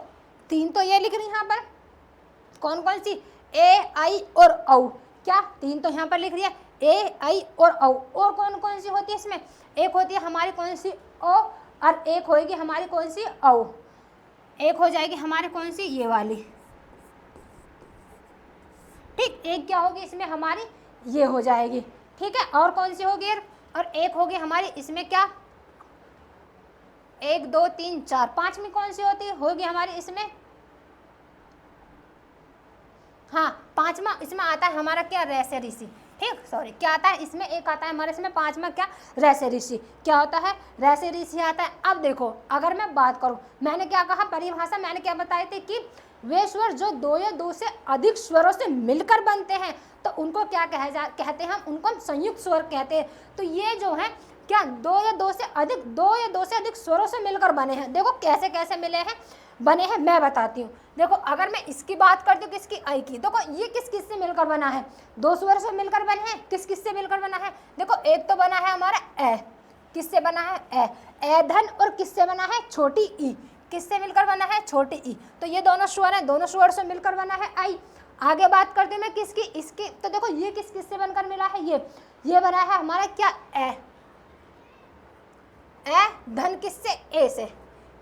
A: 3 तो ये लिख रही यहाँ पर, कौन कौन सी, ए, आई और औ। क्या, 3 तो यहाँ पर लिख रही है, ए, आई और औ। और कौन कौन सी होती है इसमें, एक होती है हमारी कौन सी, ओ, और एक होगी हमारी कौन सी, औ। एक हो जाएगी हमारे कौन सी, ये वाली। ठीक, एक क्या होगी इसमें हमारी, ये हो जाएगी। ठीक है, और कौन सी होगी, और एक होगी हमारी इसमें क्या, 1 2 3 4, 5वीं कौन सी होती होगी हमारी इसमें, हाँ 5वां इसमें आता है हमारा क्या, रैसे ऋषि। ठीक, सॉरी, क्या आता है इसमें, एक आता है हमारे इसमें 5वां क्या, रैसे ऋषि। क्या होता है, रैसे ऋषि आता है। अब देखो अगर मैं बात करूं, मैंने क्या कहा परिभाषा, मैंने क्या बताई थी कि वे स्वर जो 2 या 2 से अधिक स्वरों से मिलकर बनते हैं, तो उनको क्या कहते हैं हम, उनको हम संयुक्त स्वर कहते हैं। तो ये जो है क्या, 2 या 2 से अधिक स्वरों से मिलकर बने हैं। देखो कैसे कैसे मिले हैं, बने हैं, मैं बताती हूँ। देखो अगर मैं इसकी बात करती हूँ, किसकी, आई की, देखो ये किस किस से मिलकर बना है, 2 स्वर से मिलकर बने हैं। किस किस से मिलकर बना है, देखो एक तो बना है हमारा ए, किससे बना है, ए धन, और किससे बना है, छोटी ई। किससे मिलकर बना है, छोटी ई। तो ये दोनों स्वर हैं, दोनों स्वर से मिलकर बना है आई। आगे बात करते हैं मैं किसकी, इसकी। तो देखो ये किस किस से बनकर मिला है, ये बना है हमारा क्या, ए धन किससे, ए से,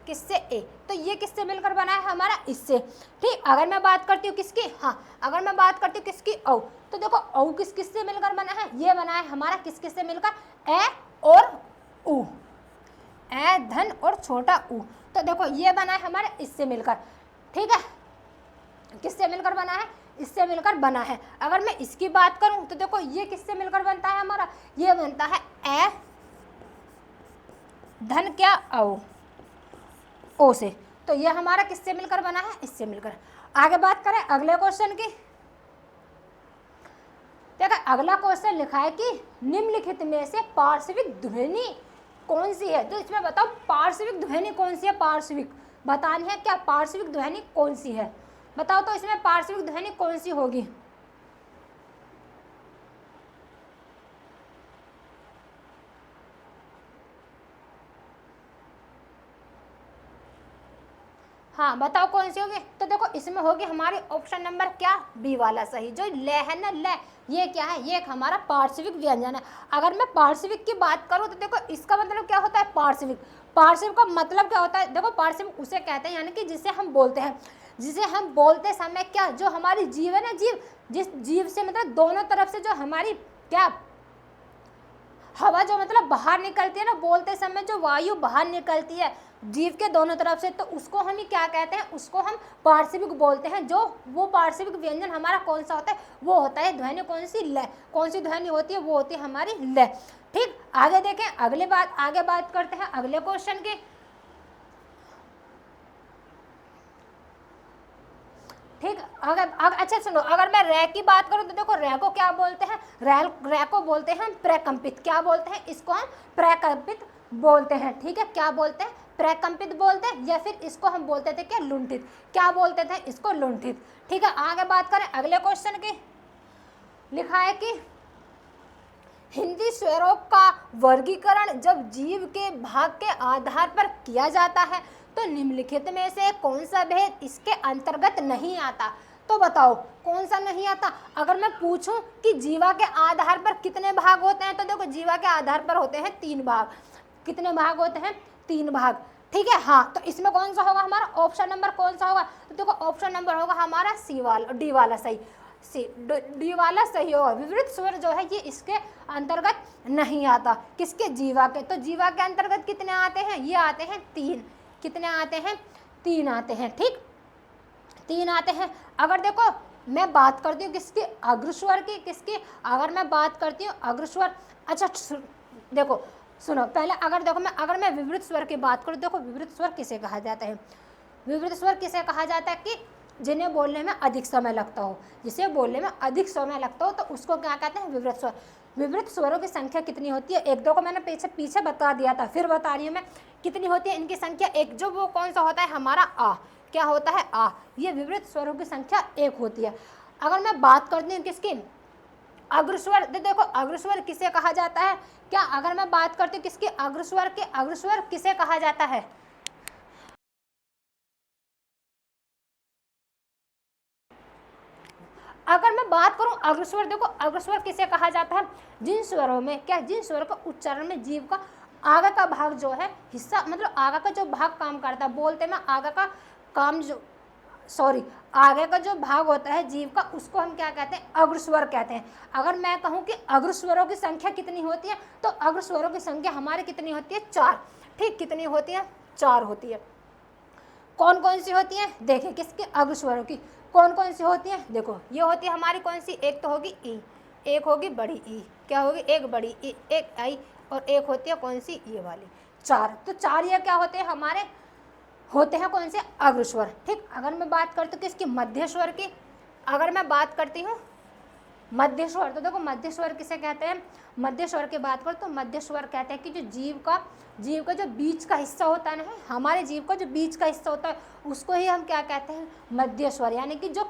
A: किससे, ए, तो ये किससे मिलकर बना है हमारा, इससे। ठीक, अगर मैं बात करती हूँ किसकी, हाँ अगर मैं बात करती हूँ किसकी, औ, तो देखो औ किस किससे मिलकर बना है, ये बना है हमारा किस किससे मिलकर, ए और उ, ए धन और छोटा उ, तो देखो ये बना है हमारा इससे मिलकर। ठीक है, किससे मिलकर बना है, इससे मिलकर बना है। अगर मैं इसकी बात करूं तो देखो ये किससे मिलकर बनता है हमारा, ये बनता है ए धन क्या, ओ से, तो ये हमारा किससे मिलकर बना है, इससे मिलकर। आगे बात करें अगले क्वेश्चन की। देखो अगला क्वेश्चन लिखा है कि निम्नलिखित में से पार्श्विक ध्वनि कौन सी है, तो इसमें बताओ पार्श्विक ध्वनि कौन सी है, पार्श्विक बतानी है क्या, पार्श्विक ध्वनि कौन सी है, बताओ तो इसमें पार्श्विक ध्वनि कौन सी होगी। हाँ बताओ कौन सी होगी, तो देखो इसमें होगी हमारी ऑप्शन नंबर क्या, बी वाला सही। जो ले है ना, ले, ये क्या है, ये एक हमारा पार्श्विक व्यंजन है। अगर मैं पार्श्विक की बात करूँ तो देखो इसका मतलब क्या होता है, पार्श्विक, पार्श्विक का मतलब क्या होता है, देखो पार्श्विक उसे कहते हैं यानी कि जिसे हम बोलते हैं, जिसे हम बोलते समय क्या, जो हमारी जीव है ना, जीव, जिस जीव से मतलब दोनों तरफ से जो हमारी क्या हवा जो मतलब बाहर निकलती है ना, बोलते समय जो वायु बाहर निकलती है जीव के दोनों तरफ से, तो उसको हम ही क्या कहते हैं, उसको हम पार्श्विक बोलते हैं। जो वो पार्श्विक व्यंजन हमारा कौन सा होता है, वो होता है ध्वनि कौन सी, ल, कौन सी ध्वनि होती है, वो होती है हमारी ल। ठीक, आगे देखें, आगे बात करते हैं अगले क्वेश्चन की। ठीक, अच्छा सुनो, अगर मैं रे की बात करूं तो देखो रे को क्या बोलते हैं, रे को बोलते हैं प्रकंपित, क्या बोलते हैं, इसको हम प्रकंपित बोलते हैं। ठीक है, क्या बोलते हैं, प्रकंपित बोलते हैं, या फिर इसको हम बोलते थे क्या, लुंठित, क्या बोलते थे इसको, लुंठित। ठीक है, आगे बात करें अगले क्वेश्चन की। लिखा है कि हिंदी स्वरों का वर्गीकरण जब जीव के भाग के आधार पर किया जाता है तो निम्नलिखित में से कौन सा भेद इसके अंतर्गत नहीं आता, तो बताओ कौन सा नहीं आता। अगर मैं पूछूं कि जीवा के आधार पर कितने भाग होते हैं, तो देखो जीवा के आधार पर होते हैं 3 भाग। कितने भाग होते हैं, 3 भाग। ठीक है, हाँ, तो इसमें कौन सा होगा हमारा ऑप्शन नंबर, कौन सा होगा, तो देखो ऑप्शन नंबर होगा हमारा सी वाला, डी वाला सही, डी वाला सही होगा। विवृत स्वर जो है ये इसके अंतर्गत नहीं आता, किसके, जीवा के। तो जीवा के अंतर्गत कितने आते हैं, ये आते हैं 3, कितने आते हैं, 3 आते हैं। ठीक, 3 आते हैं। अगर देखो मैं बात करती हूँ किसकी, अग्रस्वर की, किसकी, अगर मैं बात करती हूँ अग्रस्वर, अच्छा देखो सुनो पहले, अगर मैं विवृत स्वर की बात करूँ, देखो विवृत स्वर किसे कहा जाता है, विवृत स्वर किसे कहा जाता है कि जिन्हें बोलने में अधिक समय लगता हो, जिसे बोलने में अधिक समय लगता हो तो उसको क्या कहते हैं, विवृत स्वर। विवृत स्वरों की संख्या कितनी होती है, एक दो को मैंने पीछे बता दिया था, फिर बता रही हूँ मैं कितनी होती है इनकी संख्या। एक जो वो कौन सा होता है हमारा आ, क्या होता है आ, ये विवृत स्वरों की संख्या 1 होती है। अगर मैं बात करती हूँ किसकी, अग्रस्वर, देखो अग्रस्वर किसे कहा जाता है क्या, अगर मैं बात करती हूँ किसकी, अग्रस्वर के, अग्रस्वर किसे कहा जाता है, अगर मैं बात करूं अग्रस्वर, देखो अग्रस्वर किसे कहा जाता है, जिन स्वरों में क्या, जिन स्वरों का उच्चारण में जीव का आगे का भाग जो है हिस्सा, मतलब आगे का जो भाग काम करता है, बोलते में आगे का काम जो, सॉरी, आगे का जो भाग होता है जीव का, उसको हम क्या कहते हैं, अग्रस्वर कहते हैं। अगर मैं कहूँ कि अग्रस्वरों की संख्या कितनी होती है, तो अग्रस्वरों की संख्या हमारी कितनी होती है, 4। ठीक, कितनी होती है, 4 होती है। कौन कौन सी होती है, देखिए किसके, अग्रस्वरों की कौन कौन सी होती है, देखो ये होती है हमारी कौन सी, एक तो होगी ई, एक होगी बड़ी ई, क्या होगी, एक बड़ी ई, एक आई, और एक होती है कौन सी, ये वाली, 4। तो 4 ये क्या होते हैं हमारे, होते हैं कौन से, अग्रस्वर। ठीक, अगर मैं बात करती हूँ किसकी, मध्यस्वर की, अगर मैं बात करती हूँ मध्यस्वर, तो देखो मध्यस्वर किसे कहते हैं, मध्यस्वर की बात करो तो मध्यस्वर कहते हैं कि जो जीव का जो बीच का हिस्सा होता है ना, हमारे जीव का जो बीच का हिस्सा होता है उसको ही हम क्या कहते हैं, मध्यस्वर, यानी कि जो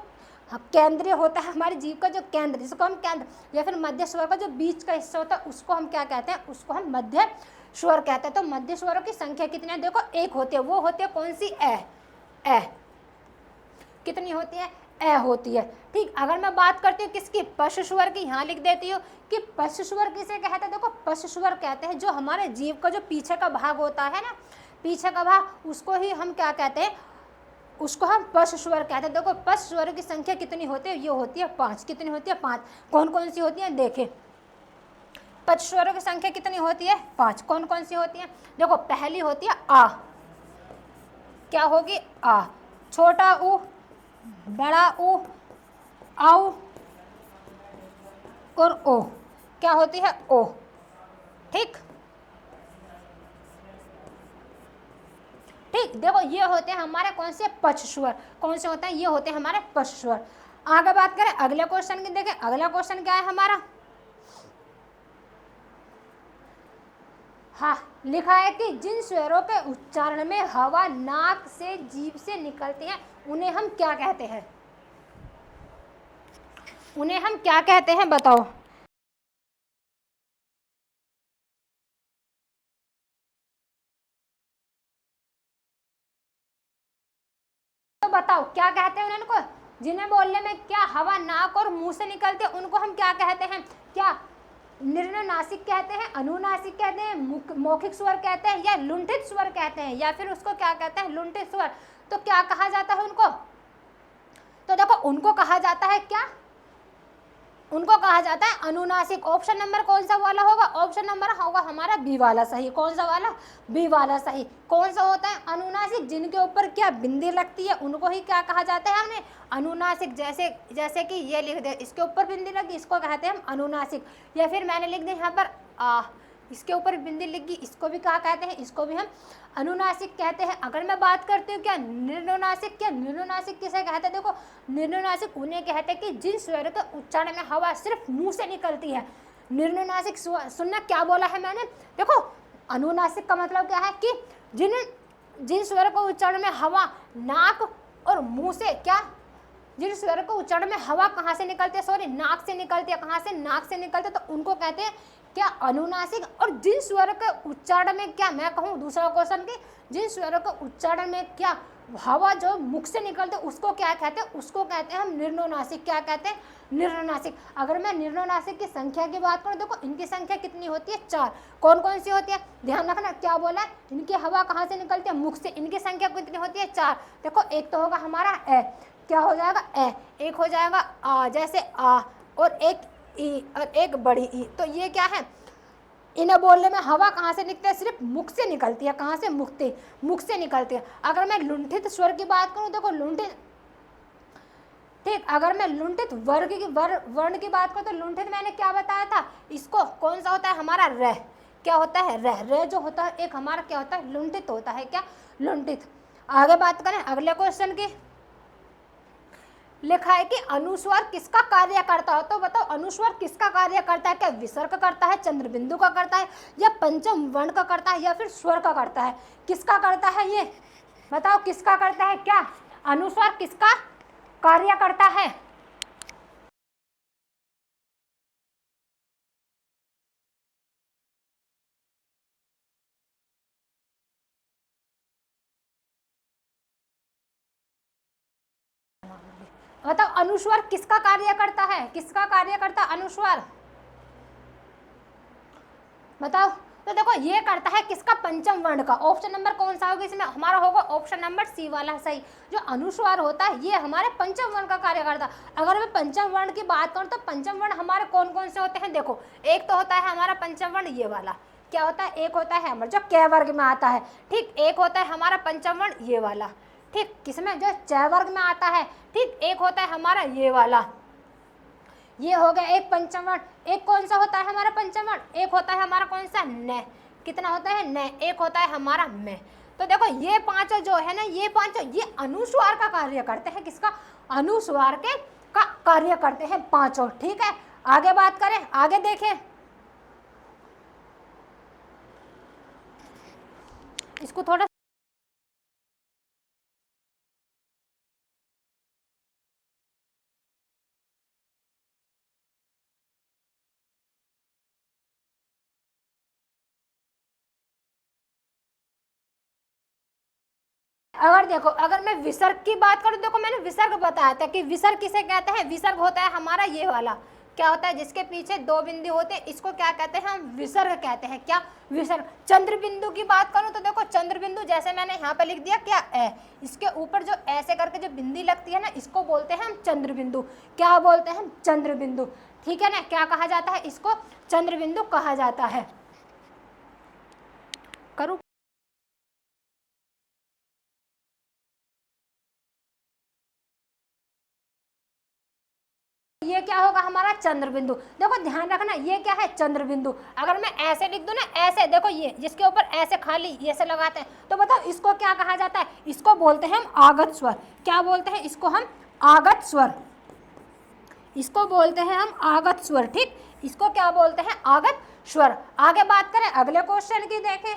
A: केंद्रीय होता है हमारे जीव का जो केंद्र, जिसको हम केंद्र, या फिर मध्यस्वर का जो बीच का हिस्सा होता है उसको हम क्या कहते हैं, उसको हम मध्य स्वर कहते हैं। तो मध्य स्वरों की संख्या कितनी है, देखो 1 होती है, वो होती है कौन सी, ए, कितनी होती है, ए होती है। ठीक, अगर मैं बात करती हूँ किसकी, पशु स्वर की, यहाँ लिख देती हूँ कि पशु स्वर किसे कहते हैं। देखो पशु स्वर कहते हैं जो हमारे जीव का जो पीछे का भाग होता है ना, पीछे का भाग, उसको ही हम क्या कहते हैं, उसको हम पशु स्वर कहते हैं। देखो पशु स्वरों की संख्या कितनी होती है, ये होती है 5। कितनी होती है, 5। कौन कौन सी होती है, देखें पशु स्वरों की संख्या कितनी होती है, 5। कौन कौन सी होती है, देखो पहली होती है आ, क्या होगी, आ, छोटा ऊ, बड़ा ऊ, आऊ और ओ, क्या होती है, ओ। ठीक ठीक, देखो ये होते हैं हमारे कौन से, पशु स्वर। कौन से होते हैं, ये होते हैं हमारे पशु स्वर। आगे बात करें अगले क्वेश्चन की, देखें अगला क्वेश्चन क्या है हमारा। हाँ, लिखा है कि जिन स्वरों के उच्चारण में हवा नाक से जीभ से निकलती है उन्हें हम क्या कहते हैं, उन्हें हम क्या कहते हैं, बताओ। तो बताओ क्या कहते हैं उनको, जिन्हें बोलने में क्या हवा नाक और मुंह से निकलती है उनको हम क्या कहते हैं, क्या निर्णनासिक कहते हैं, अनुनासिक कहते हैं, मौखिक स्वर कहते हैं, या लुंठित स्वर कहते हैं, या फिर उसको क्या कहते हैं, लुंठित स्वर। तो क्या कहा जाता है उनको, तो देखो उनको कहा जाता है क्या, उनको कहा जाता है अनुनासिक। ऑप्शन नंबर कौन सा वाला होगा, ऑप्शन नंबर होगा हमारा बी वाला सही। कौन सा वाला, बी वाला सही। कौन सा होता है, अनुनासिक, जिनके ऊपर क्या बिंदी लगती है उनको ही क्या कहा जाता है हमने, अनुनासिक। जैसे जैसे कि ये लिख दे, इसके ऊपर बिंदी लगी, इसको कहते हैं हम अनुनासिक। या फिर मैंने लिख दिया यहाँ पर इसके ऊपर बिंदी लगी, इसको भी क्या कहते हैं, इसको भी हम अनुनासिक कहते हैं। अगर मैं बात करती हूँ क्या निर्नुनासिक, क्या निर्नुनासिक किसे कहते हैं, देखो निर्नुनासिक उन्हें कहते हैं कि जिन स्वर के उच्चारण में हवा सिर्फ मुंह से निकलती है। निर्नुनासिक सुनना क्या बोला है मैंने, देखो अनुनासिक का मतलब क्या है कि जिन जिन स्वर को उच्चारण में हवा नाक और मुंह से, क्या जिन स्वर को उच्चारण में हवा कहाँ से निकलती है, सॉरी नाक से निकलती है, कहाँ से, नाक से निकलते, तो उनको कहते हैं क्या, अनुनासिक। और जिन स्वर के उच्चारण में क्या, मैं कहूँ दूसरा क्वेश्चन की, जिन स्वर के उच्चारण में क्या हवा जो मुख से निकलते उसको क्या कहते हैं, उसको कहते हैं हम निर्नुनासिक। क्या कहते हैं, निर्नुनासिक। अगर मैं निर्नुनासिक की संख्या की बात करूँ, देखो इनकी संख्या कितनी होती है, 4। कौन कौन सी होती है, ध्यान रखना क्या बोला है, इनकी हवा कहाँ से निकलती है, मुख से। इनकी संख्या कितनी होती है, 4। देखो एक तो होगा हमारा ए, क्या हो जाएगा ए, एक हो जाएगा आ, जैसे आ, और एक ई और एक बड़ी ई। तो ये क्या है, इन्हें बोलने में हवा कहाँ से निकलती है, सिर्फ मुख से निकलती है। कहाँ से, मुख से निकलती है। अगर मैं लुंठित स्वर की बात करूँ, देखो लुंठित, ठीक, अगर मैं लुंठित वर्ण की बात करूँ तो लुंठित मैंने क्या बताया था, इसको कौन सा होता है हमारा रह, क्या होता है, रह जो होता है एक हमारा क्या होता है, लुंठित होता है, क्या लुंठित। आगे बात करें अगले क्वेश्चन की, लिखा है कि अनुस्वार किसका कार्य करता है, तो बताओ अनुस्वार किसका कार्य करता है, क्या विसर्ग करता है, चंद्र बिंदु का करता है, या पंचम वर्ण का करता है, या फिर स्वर का करता है, किसका करता है, ये बताओ किसका करता है, क्या अनुस्वार किसका कार्य करता है। बताओ अनुस्वार किसका कार्य करता है, किसका कार्य करता है अनुस्वार, बताओ। तो देखो ये करता है किसका, पंचम वर्ण का। ऑप्शन नंबर कौन सा होगा इसमें, हमारा होगा ऑप्शन नंबर सी वाला सही। जो अनुस्वार होता है ये हमारे पंचम वर्ण का कार्य करता है। अगर मैं पंचम वर्ण की बात करूँ तो पंचम वर्ण हमारे कौन कौन से होते हैं, देखो एक तो होता है हमारा पंचम वर्ण ये वाला, क्या होता है, एक होता है हमारा जो क वर्ग में आता है, ठीक, एक होता है हमारा पंचम वर्ण ये वाला, ठीक, किसमें जो च वर्ग में आता है, ठीक, एक होता है हमारा ये वाला, ये हो गया एक पंचम वर्ण। एक कौन सा होता है हमारा पंचम वर्ण, एक होता है हमारा कौन सा, न, कितना होता है न, एक होता है हमारा में। तो देखो ये पांचों जो है ना, ये पांचों ये अनुस्वार का कार्य करते हैं, किसका, अनुस्वार के का कार्य करते हैं पांचों, ठीक है। आगे बात करें, आगे देखें, इसको थोड़ा अगर देखो, अगर मैं विसर्ग की बात करूं, देखो मैंने विसर्ग बताया था कि विसर्ग किसे कहते हैं। विसर्ग होता है हमारा ये वाला, क्या होता है, जिसके पीछे दो बिंदु होते हैं, इसको क्या कहते हैं, हम विसर्ग कहते हैं। क्या, विसर्ग। चंद्र बिंदु की बात करूं तो देखो, चंद्र बिंदु जैसे मैंने यहाँ पे लिख दिया क्या, ए, इसके ऊपर जो ऐसे करके जो बिंदी लगती है ना, इसको बोलते हैं हम चंद्र बिंदु। क्या बोलते हैं, चंद्र बिंदु। ठीक है ना, क्या कहा जाता है, इसको चंद्र बिंदु कहा जाता है। करूं, ये क्या होगा हमारा चंद्र बिंदु। देखो ध्यान रखना, ये क्या है, चंद्र बिंदु। अगर मैं ऐसे लिख दूं ना, ऐसे देखो, ये जिसके ऊपर ऐसे खाली ये से लगाते हैं, तो बताओ इसको क्या कहा जाता है, इसको बोलते हैं हम आगत स्वर। क्या बोलते हैं इसको, हम आगत स्वर। इसको बोलते हैं हम आगत स्वर। ठीक, इसको क्या बोलते हैं, आगत स्वर। आगे बात करें अगले क्वेश्चन की, देखें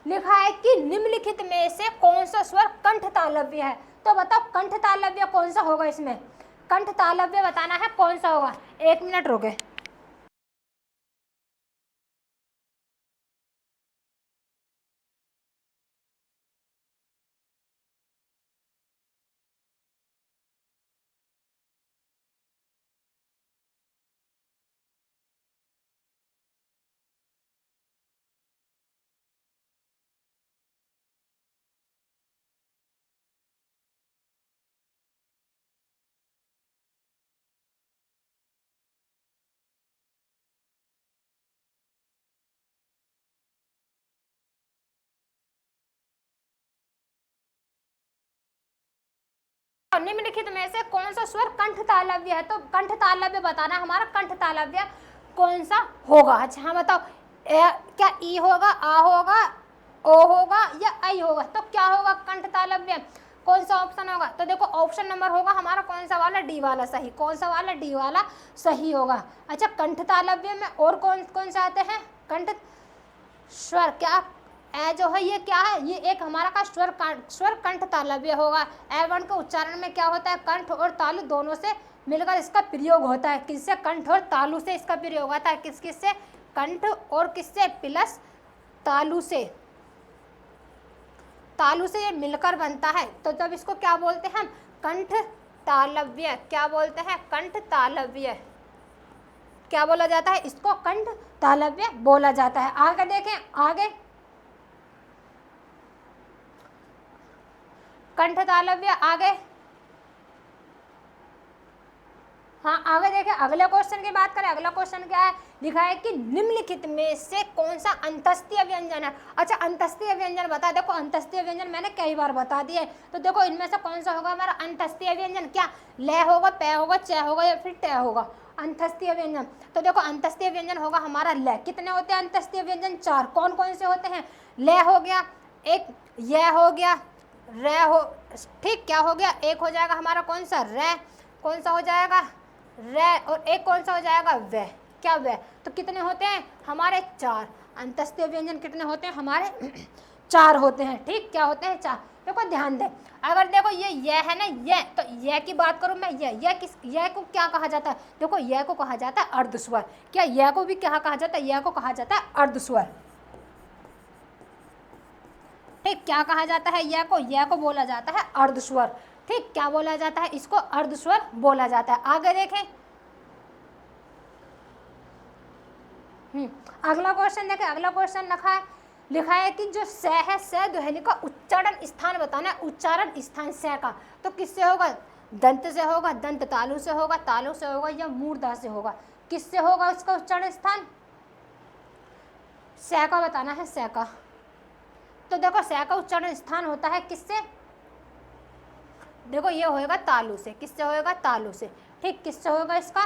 A: लिखा है कि निम्नलिखित में से कौन सा स्वर कंठ तालव्य है। तो बताओ कंठ तालव्य कौन सा होगा, इसमें कंठ तालव्य बताना है कौन सा होगा। 1 मिनट रुके। निम्नलिखित में से कौन सा स्वर कंठ तालव्य है। तो कंठ तालव्य बताना हमारा, कंठ तालव्य कौन सा होगा। अच्छा हाँ बताओ, क्या ई होगा, आ होगा, ओ होगा या आई होगा। तो क्या होगा कंठ तालव्य, कौन सा ऑप्शन होगा। तो देखो ऑप्शन नंबर होगा हमारा कौन सा वाला, डी वाला सही। कौन सा वाला, डी वाला सही होगा। अच्छा कंठ तालव्य में और कौन कौन से आते हैं कंठ स्वर, क्या ए जो है ये क्या है, ये एक हमारा का स्वर कंठ तालव्य होगा। ए1 के उच्चारण में क्या होता है, कंठ और तालु दोनों से मिलकर इसका प्रयोग होता है। किससे, कंठ और तालु से इसका प्रयोग होता है। किस किस से, कंठ और किससे, प्लस तालु से। तालु से ये मिलकर बनता है, तो जब इसको क्या बोलते हैं हम, कंठ तालव्य। क्या बोलते हैं, कंठ तालव्य। क्या बोला जाता है इसको, कंठ तालव्य बोला जाता है। आगे देखें, आगे कंठ तालव्य, आगे हाँ आगे देखें अगले क्वेश्चन की बात करें। अगला क्वेश्चन क्या है, लिखा है कि निम्नलिखित में से कौन सा अंतस्तीय व्यंजन है। अच्छा अंतस्तीय व्यंजन बता। देखो अंतस्तीय व्यंजन मैंने कई बार बता दिए। तो देखो इनमें से कौन सा होगा हमारा अंतस्तीय व्यंजन, क्या ल होगा, प होगा, च होगा या फिर ट होगा, अंतस्तीय व्यंजन। तो देखो अंतस्तीय व्यंजन होगा हमारा ल। कितने होते हैं अंतस्तीय व्यंजन, 4। कौन कौन से होते हैं, ल हो गया, एक य हो गया, र हो, ठीक, क्या हो गया, एक हो जाएगा हमारा कौन सा, र, कौन सा हो जाएगा, र, और एक कौन सा हो जाएगा, व। क्या व। तो कितने होते हैं हमारे, 4। अंतस्तीय व्यंजन कितने होते हैं हमारे, 4 होते हैं। ठीक, क्या होते हैं, 4। देखो ध्यान दें, अगर देखो ये है ना, ये तो ये की बात करूं मैं, ये किस, ये को क्या कहा जाता है। देखो ये को कहा जाता है अर्धस्वर। क्या ये को भी क्या कहा जाता है, ये को कहा जाता है अर्धस्वर। ठीक, क्या कहा जाता है, यह को बोला जाता है अर्धस्वर। ठीक, क्या बोला जाता है इसको, अर्धस्वर बोला जाता है। आगे देखें, अगला क्वेश्चन देखें। अगला क्वेश्चन लिखा है कि जो स है, स ध्वनि का उच्चारण स्थान बताना है। उच्चारण स्थान स का, तो किससे होगा, दंत से होगा, दंत तालु से होगा, तालु से होगा या मूर्धा से होगा। किससे होगा उसका उच्चारण स्थान, स का बताना है, स का। तो देखो स का उच्चारण स्थान होता है किससे, देखो ये होएगा तालु से। किससे होएगा, तालु से। ठीक, किससे होगा इसका,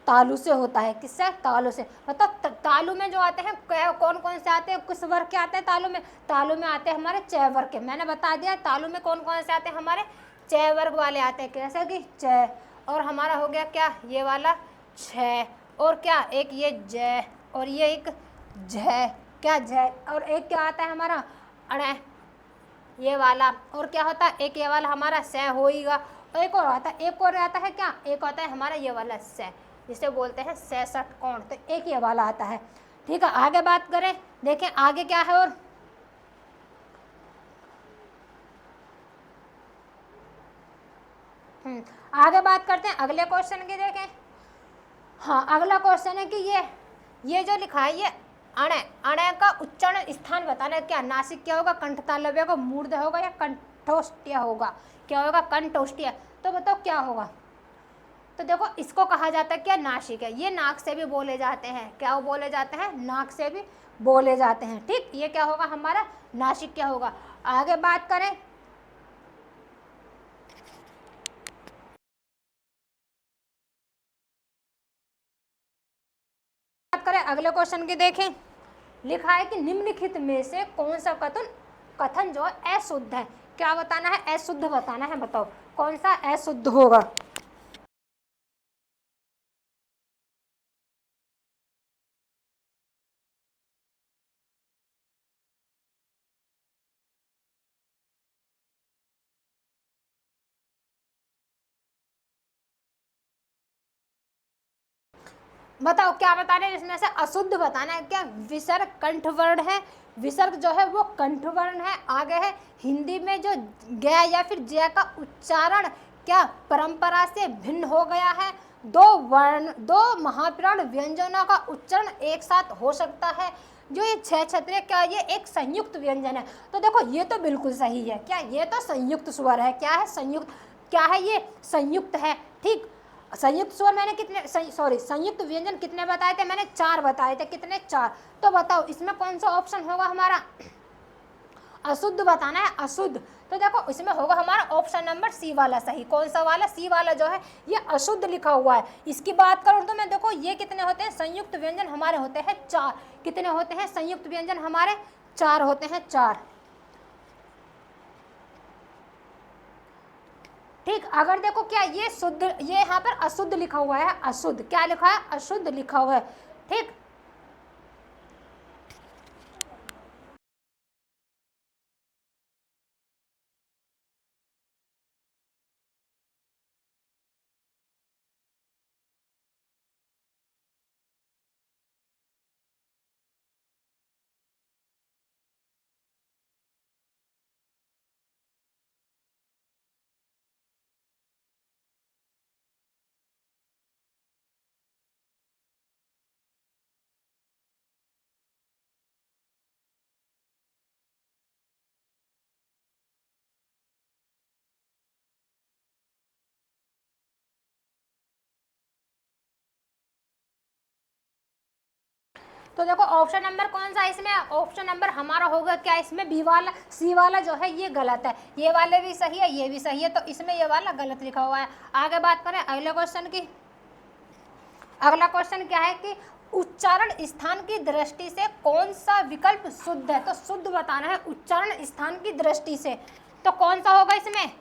A: तालु से होता है। किससे, तालु से। मतलब तालु में जो आते हैं कौन कौन से आते हैं, किस वर्ग के आते हैं तालु में, तालु में आते हैं हमारे च वर्ग के। मैंने बता दिया तालु में कौन कौन से आते हैं हमारे, च वर्ग वाले आते हैं। कैसे कि च, और हमारा हो गया क्या, ये वाला छ, और क्या एक ये ज, और ये एक झ, क्या झ, और एक क्या आता है हमारा अण, ये वाला, और क्या होता है एक ये वाला हमारा स होएगा। और एक और आता है, एक और आता है क्या, एक आता है हमारा ये वाला स, जिसे बोलते हैं सैसठ कोण। तो एक ये वाला आता है। ठीक है, आगे बात करें, देखें आगे क्या है। और आगे बात करते हैं अगले क्वेश्चन की। देखें, हाँ अगला क्वेश्चन है कि ये जो लिखा है, ये अण, अण का उच्चारण स्थान बताना है। क्या नासिक क्या होगा, कंठतालव्य होगा, मूर्धन्य होगा या कंठोष्ठ्य होगा? क्या होगा, कंठोष्ठ्य। तो बताओ क्या होगा। तो देखो इसको कहा जाता है क्या, नासिक है। ये नाक से भी बोले जाते हैं। क्या वो बोले जाते हैं, नाक से भी बोले जाते हैं। ठीक, ये क्या होगा हमारा, नासिक क्या होगा। आगे बात करें, अगले क्वेश्चन की। देखें, लिखा है कि निम्नलिखित में से कौन सा कथन जो है अशुद्ध है। क्या बताना है, अशुद्ध बताना है। बताओ कौन सा अशुद्ध होगा। बताओ क्या बताना है, इसमें से अशुद्ध बताना है। क्या विसर्ग कंठवर्ण है, विसर्ग जो है वो कंठवर्ण है। आगे है हिंदी में जो ग या फिर ज का उच्चारण क्या परंपरा से भिन्न हो गया है। दो महाप्राण व्यंजनों का उच्चारण एक साथ हो सकता है। जो ये छह छत्रे क्या, ये एक संयुक्त व्यंजन है। तो देखो ये तो बिल्कुल सही है। क्या, ये तो संयुक्त स्वर है। क्या है, संयुक्त, क्या है ये, संयुक्त है। ठीक, संयुक्त स्वर मैंने कितने, संयुक्त व्यंजन कितने बताए थे मैंने, 4 बताए थे। कितने, 4। तो बताओ इसमें कौन सा ऑप्शन होगा हमारा, अशुद्ध बताना है, अशुद्ध। तो देखो इसमें होगा हमारा ऑप्शन नंबर सी वाला सही। कौन सा वाला, सी वाला जो है ये अशुद्ध लिखा हुआ है। इसकी बात करूं तो मैं, देखो ये कितने होते हैं, संयुक्त व्यंजन हमारे होते हैं 4। कितने होते हैं संयुक्त व्यंजन हमारे, 4 होते हैं, 4। ठीक, अगर देखो क्या ये शुद्ध, ये यहाँ पर अशुद्ध लिखा हुआ है, अशुद्ध। क्या लिखा है, अशुद्ध लिखा हुआ है। ठीक, तो देखो ऑप्शन नंबर कौन सा है इसमें, ऑप्शन नंबर हमारा होगा क्या इसमें, बी वाला, सी वाला जो है ये गलत है। ये वाले भी सही है, ये भी सही है, तो इसमें ये वाला गलत लिखा हुआ है। आगे बात करें अगले क्वेश्चन की। अगला क्वेश्चन क्या है कि उच्चारण स्थान की दृष्टि से कौन सा विकल्प शुद्ध है। तो शुद्ध बताना है उच्चारण स्थान की दृष्टि से। तो कौन सा होगा इसमें,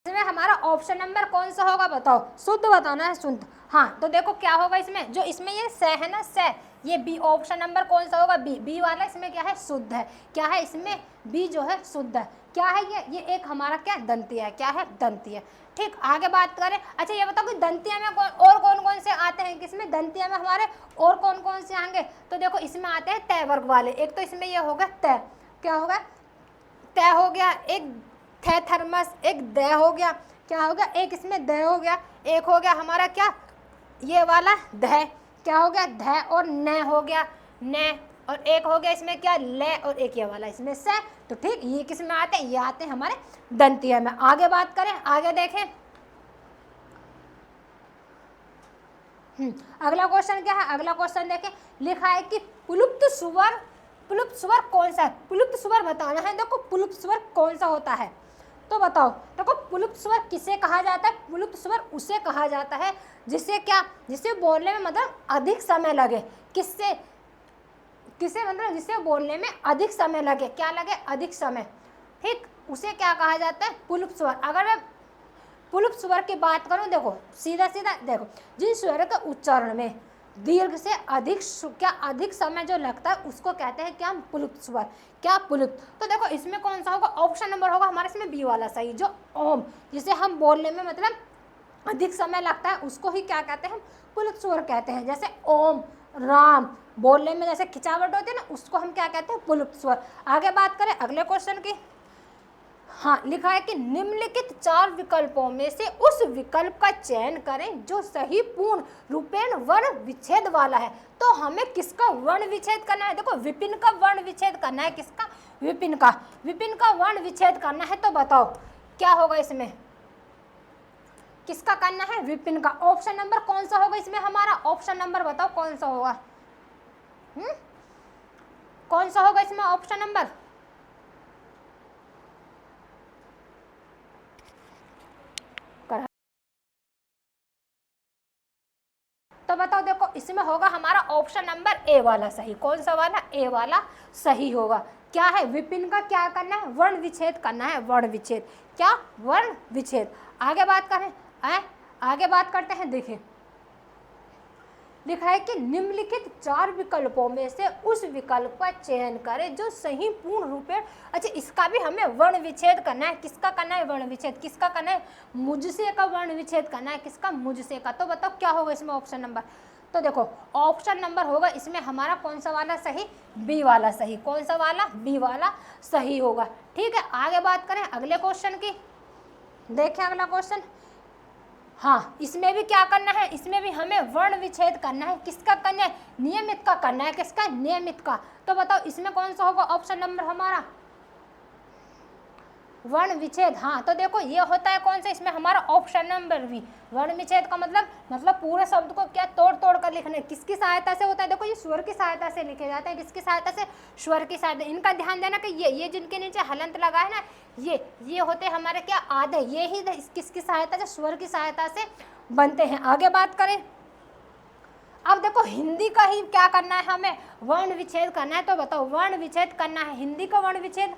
A: इसमें हमारा ऑप्शन नंबर कौन सा होगा, बताओ, शुद्ध बताना है, शुद्ध। हाँ तो देखो क्या होगा इसमें, जो इसमें ये स है ना, स, ये बी, ऑप्शन नंबर कौन सा होगा, बी, बी वाला इसमें क्या है, शुद्ध है। क्या है इसमें, बी जो है शुद्ध है। क्या है ये एक हमारा क्या दंती है। क्या है, दंती है। ठीक, आगे बात करें। अच्छा ये बताओ कि दंतिया में और कौन कौन से आते हैं, किसमें दंतिया में हमारे और कौन कौन से आएंगे। तो देखो इसमें आते हैं तय वर्ग वाले। एक तो इसमें ये होगा तय, क्या होगा, तय हो गया। एक थे थर्मस, एक द हो गया। क्या हो गया, एक इसमें द हो गया। एक हो गया हमारा क्या, ये वाला ध। क्या हो गया, ध और न हो गया, न। और एक हो गया इसमें क्या, ल, और एक ये वाला इसमें से। तो ठीक, ये किस में आते हैं, ये आते हैं हमारे दंतिया में। आगे बात करें, आगे देखें। अगला क्वेश्चन क्या है, अगला क्वेश्चन देखें। लिखा है कि पुलुप्त स्वर, पुलुप्त स्वर कौन सा है, पुलुप्त स्वर बताना है। देखो पुलुप्त स्वर कौन सा होता है, तो बताओ। देखो पुलुप्त स्वर किसे कहा जाता है, पुलुप्त स्वर उसे कहा जाता है जिससे क्या, जिसे बोलने में मतलब अधिक समय लगे। किससे, किसे मतलब जिसे बोलने में अधिक समय लगे। क्या लगे, अधिक समय। ठीक, उसे क्या कहा जाता है, पुलुप्त स्वर। अगर मैं पुलुप्त स्वर की बात करूं, देखो सीधा सीधा देखो, जिन स्वर के उच्चारण में दीर्घ से अधिक क्या अधिक समय जो लगता है उसको कहते हैं क्या, पुलुप्त स्वर। क्या, पुलुप्त। तो देखो इसमें कौन सा होगा, ऑप्शन नंबर होगा हमारे इसमें बी वाला सही, जो ओम, जिसे हम बोलने में मतलब अधिक समय लगता है उसको ही क्या कहते हैं, पुल्लिंग स्वर कहते हैं। जैसे ओम, राम बोलने में जैसे खिंचावट होती है ना, उसको हम क्या कहते हैं, पुल्लिंग स्वर। आगे बात करें अगले क्वेश्चन की। हाँ, लिखा है कि निम्नलिखित 4 विकल्पों में से उस विकल्प का चयन करें जो सही पूर्ण रूपेण वर्ण विच्छेद वाला है। तो हमें किसका वर्ण विच्छेद करना है, देखो विपिन का वर्ण विच्छेद करना है। किसका, विपिन का, विपिन का वर्ण विच्छेद करना है। तो बताओ क्या होगा इसमें, किसका करना है, विपिन का। ऑप्शन नंबर कौन सा होगा इसमें हमारा, ऑप्शन नंबर बताओ कौन सा होगा, कौन सा होगा इसमें ऑप्शन नंबर, तो बताओ। देखो इसमें होगा हमारा ऑप्शन नंबर ए वाला सही। कौन सा वाला, ए वाला सही होगा। क्या है, विपिन का क्या करना है, वर्ण विच्छेद करना है, वर्ण विच्छेद। क्या, वर्ण विच्छेद। आगे बात करें, आगे बात करते हैं। देखिए लिखा है कि निम्नलिखित 4 विकल्पों में से उस विकल्प का चयन करें जो सही पूर्ण रूपेण, अच्छा इसका भी हमें वर्ण विच्छेद करना है। किसका करना है वर्ण विच्छेद, किसका करना है, मुझसे का वर्ण विच्छेद करना है। किसका, मुझसे का। तो बताओ क्या होगा इसमें ऑप्शन नंबर, तो देखो ऑप्शन नंबर होगा इसमें हमारा कौन सा वाला सही, बी वाला सही। कौन सा वाला, बी वाला सही होगा। ठीक है, आगे बात करें अगले क्वेश्चन की। देखें अगला क्वेश्चन। हाँ, इसमें भी क्या करना है, इसमें भी हमें वर्ण विच्छेद करना है। किसका करना है, नियमित का करना है। किसका, नियमित का। तो बताओ इसमें कौन सा होगा ऑप्शन नंबर हमारा, वर्ण विच्छेद। हाँ, तो देखो ये होता है कौन सा इसमें हमारा ऑप्शन नंबर बी। वर्ण विच्छेद का मतलब पूरे शब्द को क्या तोड़ तोड़ कर लिखना है। किसकी सहायता से होता है, देखो ये स्वर की सहायता से लिखे जाते हैं। किसकी सहायता से, स्वर की सहायता। इनका ध्यान देना कि ये जिनके नीचे हलंत लगा है ना, ये होते हैं हमारे क्या, आधे। ये ही किसकी सहायता से, स्वर की सहायता से बनते हैं। आगे बात करें, अब देखो हिंदी का ही क्या करना है, हमें वर्ण विच्छेद करना है। तो बताओ वर्ण विच्छेद करना है, हिंदी का वर्ण विच्छेद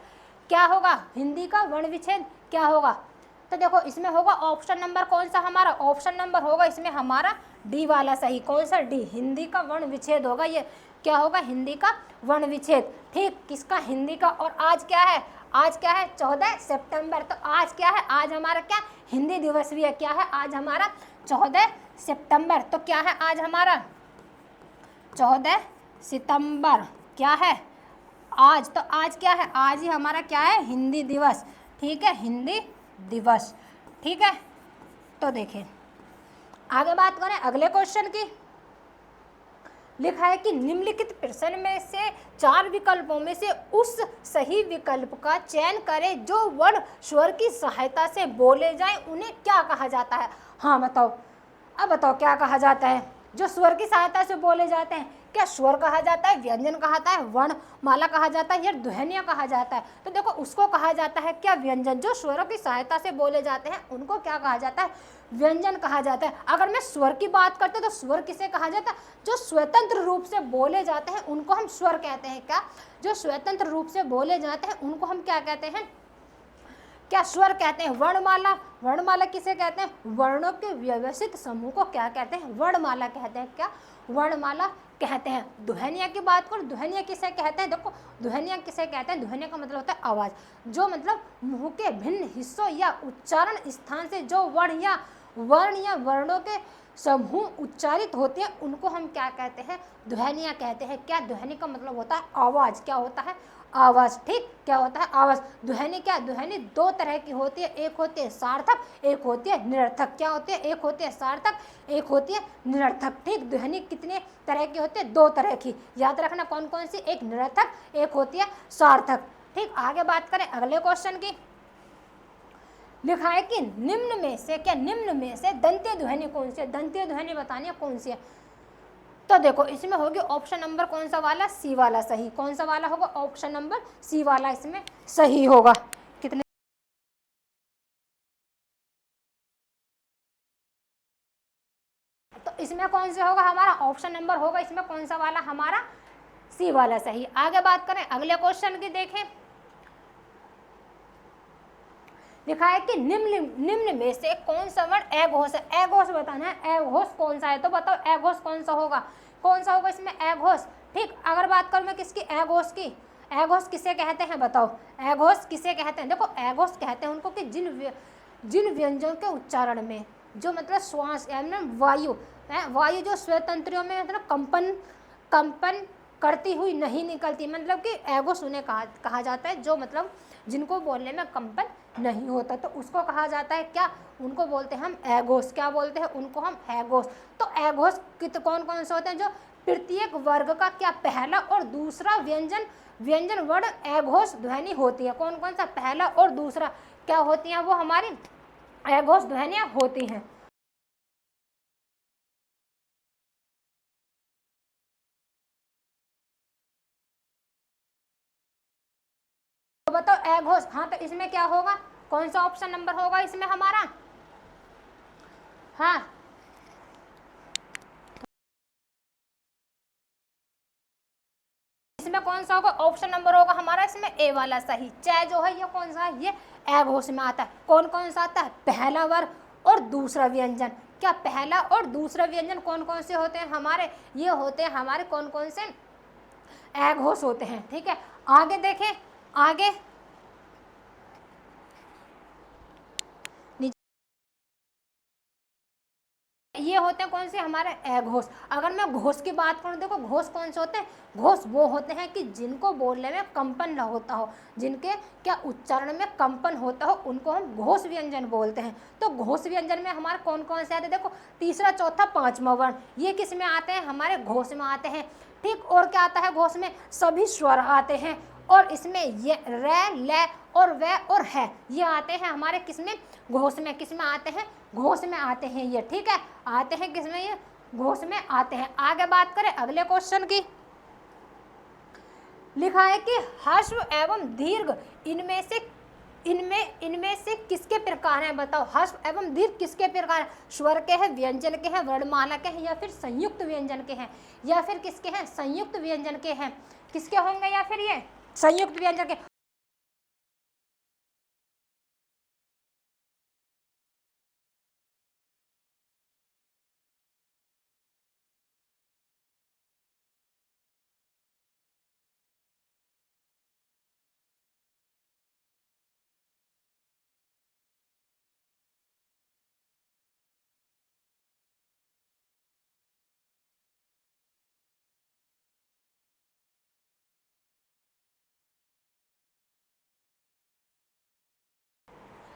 A: क्या होगा, हिंदी का वर्ण विच्छेद क्या होगा। तो देखो इसमें होगा ऑप्शन नंबर कौन सा हमारा, ऑप्शन नंबर होगा इसमें हमारा डी वाला सही। कौन सा, डी। हिंदी का वर्ण विच्छेद होगा, ये क्या होगा, हिंदी का वर्ण विच्छेद। ठीक, किसका, हिंदी का। और आज क्या है, आज क्या है, 14 सितंबर। तो आज क्या है, आज हमारा क्या, हिंदी दिवस भी है। क्या है आज हमारा, 14 सितंबर। तो क्या है आज हमारा 14 सितंबर क्या है आज। तो आज क्या है, आज ही हमारा क्या है, हिंदी दिवस। ठीक है, हिंदी दिवस। ठीक है, तो देखें आगे बात करें अगले क्वेश्चन की। लिखा है कि निम्नलिखित प्रश्न में से 4 विकल्पों में से उस सही विकल्प का चयन करें जो वर्ण स्वर की सहायता से बोले जाएं, उन्हें क्या कहा जाता है। हाँ बताओ, अब बताओ क्या कहा जाता है, जो स्वर की सहायता से बोले जाते हैं। क्या स्वर कहा जाता है, व्यंजन कहा है, वर्णमाला कहा जाता है या ध्वनियाँ कहा जाता है। तो देखो उसको कहा जाता है क्या, व्यंजन। जो स्वरों की सहायता से बोले जाते हैं उनको क्या कहा जाता है, व्यंजन कहा जाता है। अगर मैं स्वर की बात करते तो स्वर किसे कहा जाता है, जो स्वतंत्र रूप से बोले जाते हैं उनको हम स्वर कहते हैं। क्या, जो स्वतंत्र रूप से बोले जाते हैं उनको हम क्या कहते हैं, क्या, स्वर कहते हैं। वर्णमाला, वर्णमाला किसे कहते हैं, वर्णों के व्यवस्थित समूह को क्या कहते हैं, वर्णमाला कहते हैं। क्या, वर्णमाला कहते हैं। ध्वनिया की बात करो, ध्वनिया किसे कहते हैं, देखो ध्वनिया किसे कहते हैं, ध्वनिया का मतलब होता है आवाज़। जो मतलब मुंह के भिन्न हिस्सों या उच्चारण स्थान से जो वर्ण या वर्णों के समूह उच्चारित होते हैं उनको हम क्या कहते हैं, ध्वनिया कहते हैं। क्या, ध्वनि का मतलब होता है आवाज़। क्या होता है, आवाज़। ठीक, क्या होता है, आवाज़। ध्वनि क्या, ध्वनि 2 तरह की होती है, एक होती है सार्थक, एक होती है निरर्थक। क्या होती है, एक होती है सार्थक, एक होती है निरर्थक। ठीक, ध्वनि कितने तरह की होती है, 2 तरह की। याद रखना कौन कौन सी, एक निरर्थक, एक होती है सार्थक। ठीक, आगे बात करें अगले क्वेश्चन की। लिखा है कि निम्न में से, क्या, निम्न में से दंत्य ध्वनि कौन सी है, दंत्य ध्वनि बतानी है कौन सी है। तो देखो इसमें होगी ऑप्शन नंबर कौन सा वाला, सी वाला सही। कौन सा वाला होगा, ऑप्शन नंबर सी वाला इसमें सही होगा। कितने, तो इसमें कौन सा होगा हमारा, ऑप्शन नंबर होगा इसमें कौन सा वाला हमारा, सी वाला सही। आगे बात करें अगले क्वेश्चन की। देखें लिखा है कि निम्न में से कौन सा वर्ण अघोष है। अघोष बताना है, अघोष कौन सा है। तो बताओ अघोष कौन सा होगा, कौन सा होगा इसमें अघोष। ठीक, अगर बात करूँ मैं किसकी, अघोष की। अघोष किसे कहते हैं बताओ, अघोष किसे कहते हैं। देखो अघोष कहते हैं उनको कि जिन व्यंजनों के उच्चारण में जो मतलब श्वास यानी वायु है, वायु जो स्वतंत्रियों में मतलब कंपन करती हुई नहीं निकलती, मतलब कि एगोस उन्हें कहा जाता है जो मतलब जिनको बोलने में कंपन नहीं होता, तो उसको कहा जाता है क्या, उनको बोलते हैं हम एगोस। क्या बोलते हैं उनको हम? एगोस। तो एगोस कौन कौन से होते हैं? जो प्रत्येक वर्ग का क्या पहला और दूसरा व्यंजन वर्ण एगोस ध्वनि होती है। कौन कौन सा? पहला और दूसरा क्या होती है? वो हमारी एगोस ध्वनियाँ होती हैं। तो बताओ एगोस। हाँ, तो इसमें क्या होगा? कौन सा ऑप्शन नंबर होगा इसमें हमारा? हाँ, इसमें कौन सा होगा? ऑप्शन नंबर होगा हमारा इसमें ए वाला सही। च जो है ये कौन सा है? ये एगोस में आता है। कौन कौन सा आता है? पहला वर्ग और दूसरा व्यंजन। क्या पहला और दूसरा व्यंजन कौन कौन से होते हैं हमारे? ये होते हैं हमारे कौन कौन से? एगोस होते हैं। ठीक है, आगे देखें। आगे ये होते हैं कौन से? हमारे एघोष। अगर मैं घोष की बात करूं, देखो घोष कौन से होते हैं? घोष वो होते हैं कि जिनको बोलने में कंपन न होता हो, जिनके क्या उच्चारण में कंपन होता हो, उनको हम घोष व्यंजन बोलते हैं। तो घोष व्यंजन में हमारे कौन कौन से आते हैं? देखो तीसरा, चौथा, पांचवा वर्ण, ये किस में आते हैं? हमारे घोष में आते हैं। ठीक, और क्या आता है घोष में? सभी स्वर आते हैं। और इसमें ये रे, ले और वे और है, ये आते हैं हमारे किसमें? घोष में। किस में आते हैं? घोष में आते हैं ये। ठीक है, आते हैं किसमें? ये घोष में आते हैं। आगे बात करें अगले क्वेश्चन की। लिखा है कि ह्रस्व एवं दीर्घ इनमें से किसके प्रकार हैं? बताओ, ह्रस्व एवं दीर्घ किसके प्रकार हैं? स्वर के हैं, व्यंजन के हैं, वर्णमाला के हैं, या फिर संयुक्त व्यंजन के हैं? या फिर किसके हैं? संयुक्त व्यंजन के हैं। किसके होंगे? या फिर ये संयुक्त व्यंजन के।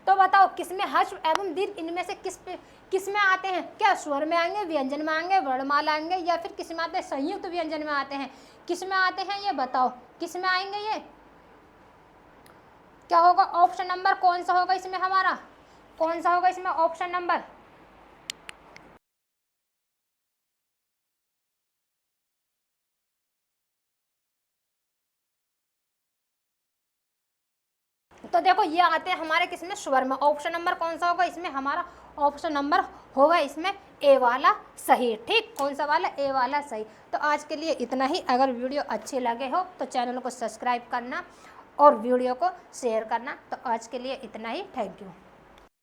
A: तो बताओ किसमें ह्रस्व एवं दीर्घ इनमें से किस में आते हैं? क्या स्वर में आएंगे, व्यंजन में आएंगे, वर्णमाला आएंगे, या फिर किस में आते हैं? संयुक्त व्यंजन में आते हैं। किस में आते हैं ये बताओ, किस में आएंगे ये? क्या होगा ऑप्शन नंबर? कौन सा होगा इसमें हमारा? कौन सा होगा इसमें ऑप्शन नंबर? तो देखो ये आते हैं हमारे किसमें? स्वर में। ऑप्शन नंबर कौन सा होगा इसमें हमारा? ऑप्शन नंबर होगा इसमें ए वाला सही। ठीक, कौन सा वाला? ए वाला सही। तो आज के लिए इतना ही। अगर वीडियो अच्छे लगे हो तो चैनल को सब्सक्राइब करना और वीडियो को शेयर करना। तो आज के लिए इतना ही। Thank you.